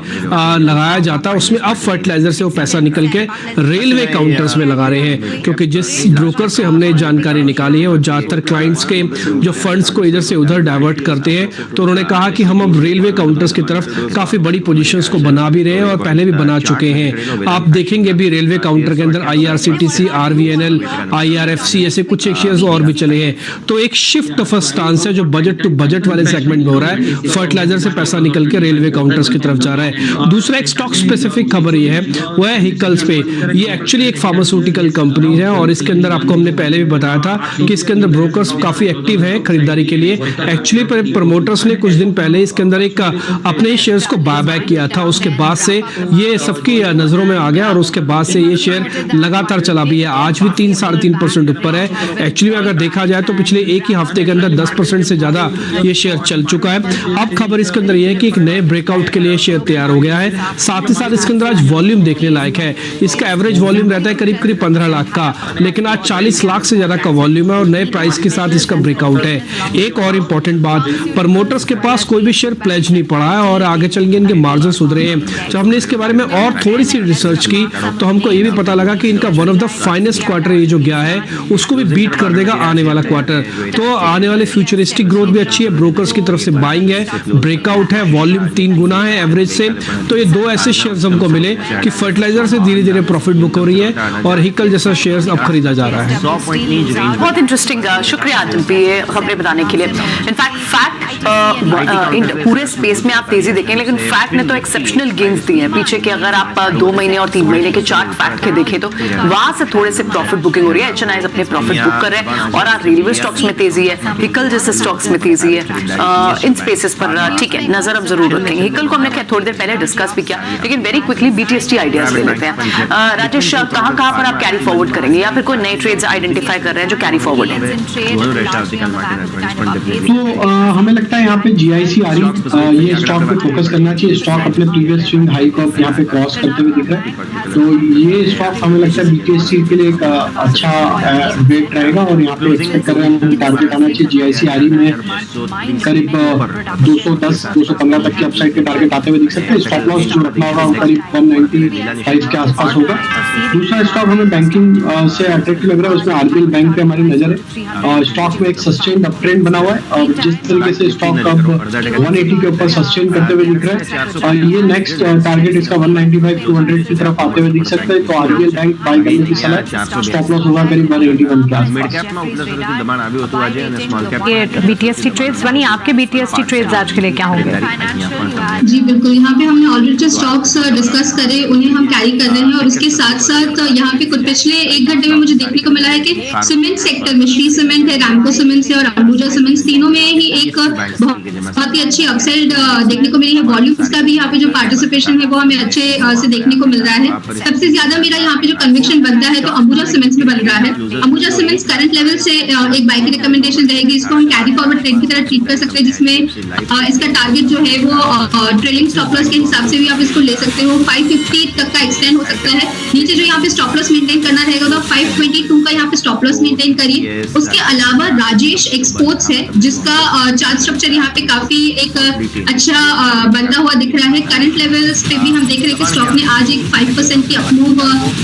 Speaker 14: लगाया जाता है उसमें अब फर्टिलाइजर से वो पैसा निकल के रेलवे काउंटर्स में लगा रहे हैं, क्योंकि जिस ब्रोकर से हमने जानकारी निकाली है वो ज्यादातर क्लाइंट्स के जो फंड्स को इधर से उधर डाइवर्ट करते हैं। तो उन्होंने कहा कि हम अब रेलवे काउंटर्स की तरफ काफी बड़ी पोजीशंस को बना भी रहे हैं और पहले भी बना चुके हैं। आप देखेंगे भी रेलवे काउंटर के अंदर IRCTC, RVNL, IRFC ऐसे कुछ एक शेयर्स और भी चले हैं। तो एक शिफ्ट ऑफ स्टांस है जो बजट टू बजट वाले सेगमेंट में हो रहा है। फर्टिलाइजर से पैसा निकल के रेलवे काउंटर्स की तरफ जा रहा है। दूसरा एक स्टॉक स्पेसिफिक खबर ये है वो है हिकल्स पे। ये एक्चुअली एक फार्मास्यूटिकल कंपनी है और इसके अंदर आपको हमने पहले भी बताया था कि इसके अंदर ब्रोकर्स काफी एक्टिव है खरीदारी के लिए। एक्चुअली प्रमोटर्स ने कुछ दिन पहले इसके अंदर एक अपने शेयर्स को बाय बैक किया था, उसके बाद से ये सबकी नजरों में आ गया और उसके बाद से ये शेयर लगातार चला भी है। आज भी 3-3.5% ऊपर है। एक्चुअली अगर देखा जाए तो पिछले एक ही हफ्ते के अंदर 10% से ज्यादा ये शेयर चल चुका है। अब खबर इसके अंदर ये है कि एक नए ब्रेकआउट के लिए शेयर तैयार हो गया है। साथ ही साथ इसके अंदर आज वॉल्यूम देखने लायक है। इसका एवरेज वॉल्यूम रहता है करीब 15 लाख का, लेकिन आज 40 लाख से ज्यादा का वॉल्यूम है और नए प्राइस के साथ इसका ब्रेकआउट है। एक और इम्पोर्टेंट बात, प्रमोटर्स के पास कोई भी शेयर प्लेज नहीं पड़ा है और आगे चल के इनके मार्जिन सुधरे हैं। जब हमने इसके बारे में और थोड़ी सी रिसर्च की तो हमको ये भी पता लगा कि इनका one of the finest quarter ये जो गया है उसको भी बीट कर देगा आने वाला क्वार्टर। तो आने वाले फ्यूचरिस्टिक ग्रोथ भी अच्छी है, ब्रोकर्स की तरफ से बाइंग है, ब्रेकआउट है, वॉल्यूम 3 गुना है एवरेज से। तो ये 2 ऐसे शेयर्स हमको मिले कि फर्टिलाइजर से धीरे धीरे प्रॉफिट बुक हो रही है और हिकल जैसा शेयर्स अब खरीदा जा रहा है।
Speaker 2: बहुत इंटरेस्टिंग, शुक्रिया ये खबरें बताने के लिए। इनफैक्ट फैक्ट पूरे स्पेस में आप तेजी देखें, लेकिन फैक्ट ने तो एक्सेप्शनल गेन्स दिए हैं पीछे के। अगर आप 2 महीने और 3 महीने के चार्ट फैक्ट के देखें तो वहां से थोड़े से प्रॉफिट बुकिंग हो रही है। एचएनआई अपने प्रॉफिट बुक कर रहे हैं और आज रेलवे स्टॉक्स में तेजी है, हिकल जैसे स्टॉक्स में तेजी है। इन स्पेसेस पर ठीक है नजर अब जरूर रखेंगे। हिकल को हमने थोड़ी देर पहले डिस्कस भी किया, लेकिन वेरी क्विकली बीटीएसटी आइडियाज ले लेते हैं। राजेश, कहां पर आप कैरी फॉरवर्ड करेंगे या फिर कोई नए ट्रेड्स आइडेंटिफाई कर रहे हैं जो कैरी फॉरवर्ड है?
Speaker 8: तो हमें लगता है यहाँ पे GIC आ रही, ये स्टॉक पे फोकस करना चाहिए। स्टॉक अपने प्रीवियस स्विंग हाई को यहाँ पे क्रॉस करते हुए दिख रहा है, तो ये स्टॉक हमें लगता है BTSC के लिए एक अच्छा वेट रहेगा और यहाँ पे एक्सपेक्ट कर रहे हैं टारगेट आना चाहिए। GIC-RE में करीब 210-215 तक के अपसाइड के टारगेट आते हुए दिख सकते हैं। स्टॉप लॉस जो रखना होगा वो करीब 195 के आसपास होगा। दूसरा स्टॉक हमें बैंकिंग से अट्रैक्टिव लग रहा है, उसमें RBL बैंक पे हमारी नजर है। स्टॉक में एक सस्टेन्ड अप ट्रेंड बना हुआ है और जिस तरीके से स्टॉक अब 180 के ऊपर सस्टेन करते हुए दिख रहा है और ये नेक्स्ट टारगेट इसका 195-200 की तरफ आते हुए दिख सकता है। तो RBL बैंक बाय करने की सलाह, स्टॉप लॉस होगा करीब 181 के आसपास।
Speaker 5: ये BTST ट्रेड्स बनी, आपके BTST ट्रेड्स आज के लिए क्या होंगे?
Speaker 6: जी बिल्कुल, यहाँ पे हमने ऑलरेडी जो स्टॉक्स डिस्कस करे उन्हें हम कैरी कर रहे हैं और उसके साथ साथ यहाँ पे कुछ पिछले 1 घंटे में मुझे देखने को मिला है कि सीमेंट सेक्टर में श्री सीमेंट है, रैमको सीमेंट्स है और अंबुजा सीमेंट्स, तीनों में ही एक बहुत ही अच्छी अपसाइड देखने को मिली है। वॉल्यूम्स का भी यहाँ पे जो पार्टिसिपेशन है वो हमें अच्छे से देखने को मिल रहा है। सबसे ज्यादा मेरा यहाँ पे जो कन्विक्शन बनता है तो अंबुजा सीमेंट्स में बन रहा है। अंबुजा सीमेंट्स करंट लेवल से एक बाय की रिकमेंडेशन रहेगी। इसको हम कैरी फॉरवर्ड ट्रेड की तरह ट्रीट कर सकते हैं, जिसमें इसका टारगेट जो है वो ट्रेलिंग स्टॉप लॉस के हिसाब से भी आप इसको ले सकते हो। 550 तक का एक्सटेंड हो सकता है। नीचे जो यहाँ पे स्टॉप लॉस मेंटेन करना रहेगा तो 522 का यहाँ पे स्टॉप लॉस मेंटेन करिए। उसके अलावा राजेश एक्सपोर्ट्स है जिसका चार्ट स्ट्रक्चर यहाँ पे काफी एक अच्छा बनता हुआ दिख रहा है। करंट लेवल्स पे भी हम देख रहे हैं कि स्टॉक ने आज एक 5% की अपमूव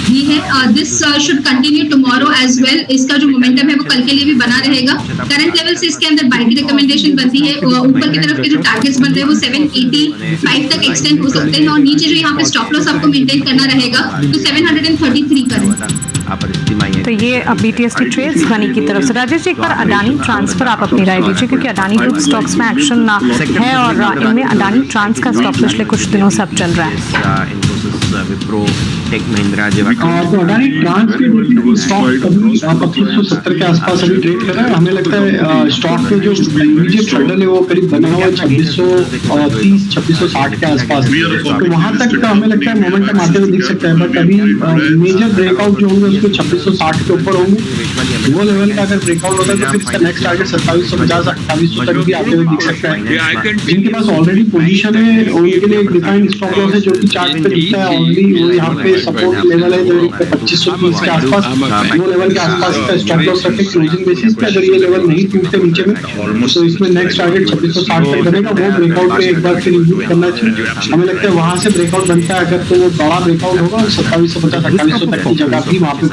Speaker 6: दी है। This should continue tomorrow as well. इसका जो मोमेंटम है वो कल के लिए भी बना रहेगा। करंट लेवल से इसके अंदर बाय की रिकमेंडेशन बनती है। ऊपर की तरफ के जो टारगेट्स बन रहे हैं वो 785 तक एक्सटेंड हो सकते हैं और नीचे जो यहाँ पे स्टॉप लॉस आपको मेंटेन करना रहेगा तो 733 करें।
Speaker 5: तो ये अब BTST ट्रेड्स बनी की तरफ से। राजेश जी, एक बार अडानी ट्रांस पर आप अपनी राय दीजिए, क्योंकि अडानी ग्रुप स्टॉक्स में एक्शन है और इनमें अडानी ट्रांस का स्टॉक पिछले कुछ दिनों से अब चल रहा है।
Speaker 8: तो अडानी ट्रांस के स्टॉक अभी 2570 के आसपास अभी ट्रेड कर रहा है। हमें लगता है स्टॉक के जो इमीडिएट हर्डल है वो करीब बना हुआ 2630-2660 के आसपास, तो वहां तक हमें लगता है मोमेंटम आते हुए दिख सकता है। बट अभी मेजर ब्रेकआउट जो होंगे उसके 2660 के ऊपर होंगे। वो लेवल का अगर ब्रेकआउट होता है तो फिर इसका नेक्स्ट टारगेट 2750-2800 तक भी आते हुए दिख सकता है। जिनके पास ऑलरेडी पोजीशन है उनके लिए एक डिफाइंड स्टॉप लॉस है जो कि चार्ट पे दिखता है ऑलरेडी। वो यहाँ पे सपोर्ट लेवल है जो 2530 के आसपास, वो लेवल के आसपास का स्टॉप लॉस रखे क्लोजिंग बेसिस पे। अगर ये लेवल नहीं टूटते नीचे में तो इसमें नेक्स्ट टारगेट 2660 तक बनेगा। वो ब्रेकआउट पे एक बार फिर यूज करना चाहिए। हमें लगता है वहां से ब्रेकआउट बनता है अगर तो वो बड़ा ब्रेकआउट होगा और 2750-2800 तक की जगह भी वहां पे फिर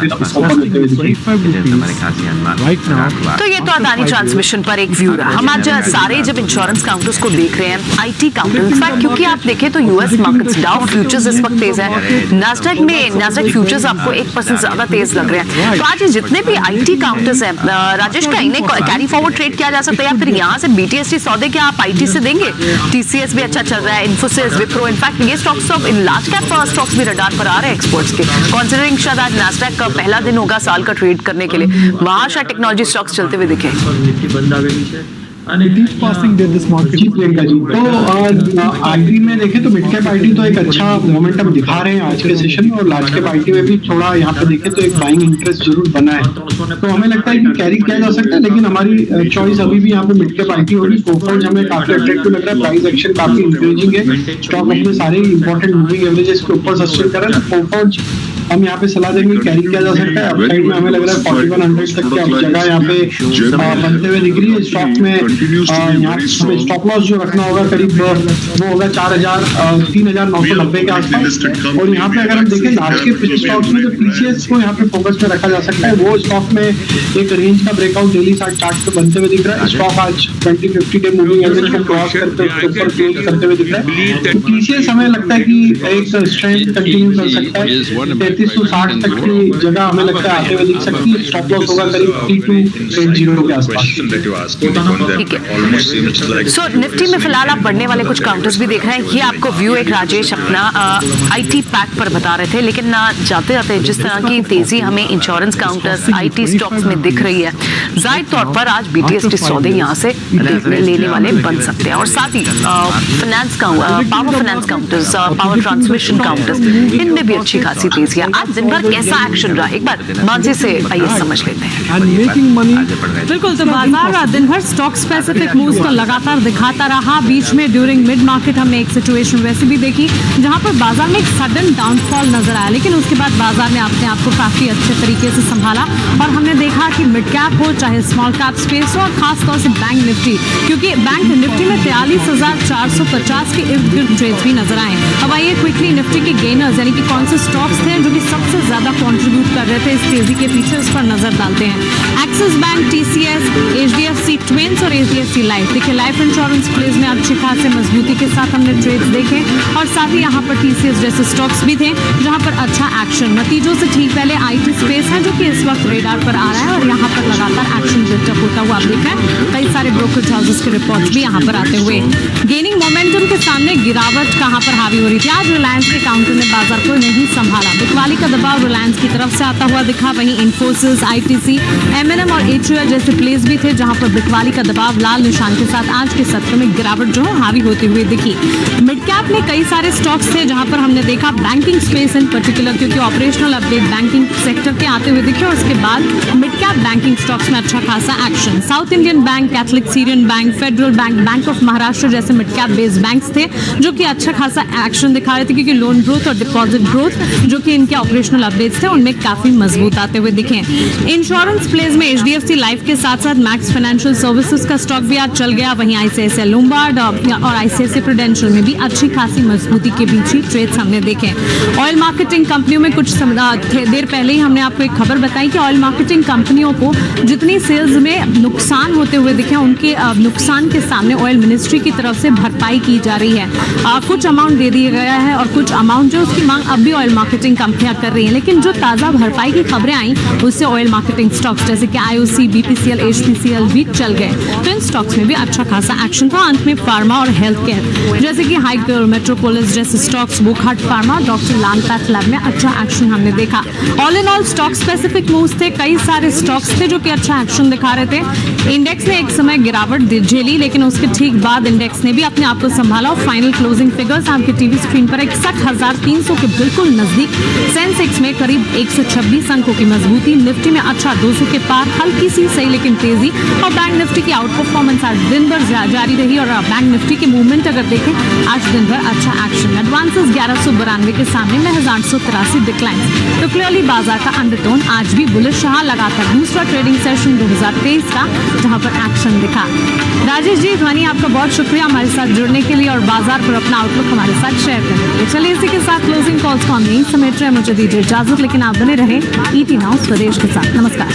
Speaker 2: तो ये तो अडानी ट्रांसमिशन पर एक व्यू रहा। हम आज सारे जब इंश्योरेंस काउंटर्स को देख रहे हैं, IT काउंटर, इनफैक्ट क्योंकि आप देखें तो US मार्केट्स डाउ फ्यूचर्स इस वक्त तेज है, नास्डैक फ्यूचर्स आपको 1% ज्यादा तेज लग रहे हैं। तो आज जितने भी IT काउंटर्स हैं, राजेश का इन्हें कैरी फॉरवर्ड ट्रेड किया जा सकता है या फिर यहाँ से BTST सौदे क्या आप IT से देंगे? TCS भी अच्छा चल रहा है, इन्फोसिस, विप्रो, इनफैक्ट ये स्टॉक्स अब इन लार्ज कैप स्टॉक्स भी रडार पर आ रहे हैं एक्सपोर्ट्स के। कंसीडरिंग शायद आज नास्डैक का पहला दिन होगा साल का ट्रेड करने के लिए, वहां शायद टेक्नोलॉजी स्टॉक्स चलते हुए दिखे।
Speaker 8: तो IT में देखें तो मिड कैप IT तो एक अच्छा मोमेंटम दिखा रहे हैं आज के सेशन में और लार्ज कैप IT में भी थोड़ा यहाँ पे देखें तो एक बाइंग इंटरेस्ट जरूर बना है। तो हमें लगता है कि कैरी किया जा सकता है, लेकिन हमारी चॉइस अभी भी यहाँ पे मिड कैप IT होगी। कोफोर्ज हमें काफी अट्रैक्टिव लग रहा है, प्राइस एक्शन काफी इंकरेजिंग है, स्टॉक अपने सारे इंपॉर्टेंट मूविंग एवरेजेस के ऊपर सस्टेन कर रहा है। कोफोर्ज हम यहाँ पे सलाह देंगे कैरी किया जा सकता है। अपसाइड में हमें लग रहा है 4100 तक की जगह यहाँ पे बनते हुए दिख रही है। स्टॉक में यहाँ पे स्टॉप लॉस जो रखना होगा करीब वो होगा 3990 के आसपास। और यहाँ पे अगर हम देखें लार्ज के स्टॉक्स में तो TCS को यहाँ पे फोकस में रखा जा सकता है। वो स्टॉक में एक रेंज का ब्रेकआउट डेली चार्ट पे बनते हुए दिख रहा है। स्टॉक आज 20-50 डे मूविंग एवरेज को क्रॉस करते ऊपर क्लोज करते हुए दिख रहा है। तो TCS हमें लगता है कि एक स्ट्रेंथ कंटिन्यू कर सकता है। 3360 तक की जगह हमें लगता है आते हुए दिख सकती है। स्टॉप लॉस होगा करीब 3280 के आसपास।
Speaker 2: सो निफ्टी में फिलहाल आप बढ़ने वाले कुछ काउंटर्स भी देख रहे हैं। ये आपको व्यू एक राजेश अपना IT पैक पर बता रहे थे, लेकिन जाते जाते जिस तरह की तेजी हमें इंश्योरेंस काउंटर्स IT स्टॉक्स में दिख रही है, जाहिर तौर पर आज BTST सौदे यहाँ से लेने वाले बन सकते हैं। और साथ ही finance power finance counters, power transmission counters, इनमें भी अच्छी खासी तेजी है। आज दिन भर कैसा एक्शन रहा, एक बार मानसी से आइए समझ लेते हैं।
Speaker 5: बिल्कुल, तो बाजार दिन भर स्टॉक स्पेसिफिक मूव्स को लगातार दिखाता रहा। बीच में ड्यूरिंग मिड मार्केट हमने एक सिचुएशन वैसे भी देखी जहां पर बाजार में एक सडन डाउनफॉल नजर आया, लेकिन उसके बाद बाजार ने अपने आप को काफी अच्छे तरीके से संभाला और हमने देखा कि मिड कैप हो चाहे स्मॉल कैप स्पेस हो और खासतौर से बैंक निफ्टी, क्योंकि बैंक निफ्टी में 43,450 के इर्द गिर्द ट्रेड्स भी नजर आए। अब आइए क्विकली निफ्टी के गेनर्स यानी कि कौन से स्टॉक्स थे जो कि सबसे ज्यादा कंट्रीब्यूट कर रहे थे इस तेजी के पीछे, उस पर नजर डालते हैं। Axis bank, TCS, HDFC twins और HDFC लाइफ। देखिए लाइफ इंश्योरेंस प्लेज में अच्छी खासी मजबूती के साथ हमने ट्रेड्स देखे और साथ ही यहाँ पर TCS जैसे स्टॉक्स भी थे जहाँ पर अच्छा एक्शन। नतीजों से ठीक पहले IT स्पेस है जो कि इस वक्त रेडार पर आ रहा है और यहाँ पर लगातार एक्शन बिल्डअप होता हुआ आप देख रहे हैं। कई सारे ब्रोकरेज हाउसेस के रिपोर्ट्स भी यहाँ पर आते हुए। गेनिंग मोमेंटम के सामने गिरावट कहाँ पर हावी हो रही थी? आज रिलायंस के काउंटर ने बाजार को नहीं संभाला। बिकवाली का दबाव रिलायंस की तरफ से आता हुआ दिखा। वहीं इन्फोसिस, ITC, M&M और HUL जैसे प्लेस भी थे जहां पर बिकवाली का दबाव लाल निशान के साथ आज के सत्र में गिरावट जो है हावी होती हुई दिखी। मिड कैप में कई सारे स्टॉक्स थे जहां पर हमने देखा बैंकिंग स्पेस इन पर्टिकुलर, क्योंकि ऑपरेशनल अपडेट बैंकिंग सेक्टर के आते हुए दिखे और उसके बाद मिड कैप बैंकिंग स्टॉक्स में अच्छा खासा action. South Indian bank, Catholic Syrian bank, federal bank, bank of Maharashtra जैसे मिड कैप बेस्ड बैंक्स थे जो कि अच्छा खासा एक्शन दिखा रहे थे, क्योंकि लोन ग्रोथ और डिपॉजिट ग्रोथ जो कि इनके ऑपरेशनल अपडेट्स थे उनमें काफी मजबूत आते हुए दिखे। इंश्योरेंस प्लेज में HDFC लाइफ के साथ साथ मैक्स फाइनेंशियल सर्विसेज का स्टॉक भी आज चल गया। वहीं ICICI लोम्बार्ड और ICICI प्रूडेंशियल में भी अच्छी खासी मजबूती के बीच ही ट्रेड्स हमने देखे। ऑयल मार्केटिंग कंपनियों में कुछ देर पहले ही हमने आपको एक खबर बताई कि ऑयल मार्केटिंग कंपनियों को जितनी सेल्स में नुकसान होते हुए दिखे उनके नुकसान के सामने ऑयल मिनिस्ट्री की तरफ से भरपाई की जा रही है। कुछ अमाउंट दे दिया गया है और कुछ अमाउंट जो उसकी मांग अब भी ऑयल मार्केटिंग कंपनियां कर रही हैं, लेकिन जो ताज़ा भरपाई की खबरें आई उससे ऑयल मार्केटिंग स्टॉक्स जैसे कि IOC, BPCL, HPCL भी चल गए। तो इन स्टॉक्स में भी अच्छा खासा एक्शन था। अंत में फार्मा और हेल्थ केयर जैसे कि हाइकर, मेट्रोपोलिस जैसे स्टॉक्स, वोकहार्ट फार्मा, डॉक्टर लाल पैथ लैब में अच्छा एक्शन हमने देखा। All in all stock specific moves थे, कई सारे स्टॉक्स थे जो कि अच्छा एक्शन दिखा रहे थे। इंडेक्स ने एक समय गिरावट झेली, लेकिन उसके ठीक बाद इंडेक्स ने भी अपने आप को संभाला और फाइनल क्लोजिंग फिगर्स आपके टीवी स्क्रीन पर 61,300 के बिल्कुल नजदीक। सेंसेक्स में करीब 126 अंकों की मजबूती, निफ्टी में अच्छा 200 के पार, हल्की सी सही लेकिन तेजी और बैंक निफ्टी की आउट परफॉर्मेंस आज दिन भर जारी रही। और बैंक निफ्टी के मूवमेंट अगर देखें आज दिन भर अच्छा एक्शन। एडवांसेस 1192 के सामने में 1883 डिक्लाइन। तो क्लियरली बाजार का अंडरटोन आज भी बुलिश रहा। लगातार दूसरा ट्रेडिंग सेशन 2023 का जहां पर एक्शन दिखा। राजेश जी, ध्वनि आपका बहुत शुक्रिया हमारे साथ जुड़ने के लिए और बाजार पर अपना आउटलुक हमारे साथ शेयर करने के लिए। चलिए इसी के साथ क्लोजिंग कॉल्स को हम नहीं समेट रहे, मुझे दीजिए इजाजत, लेकिन आप बने रहे ET नाउ स्वदेश के साथ। नमस्कार।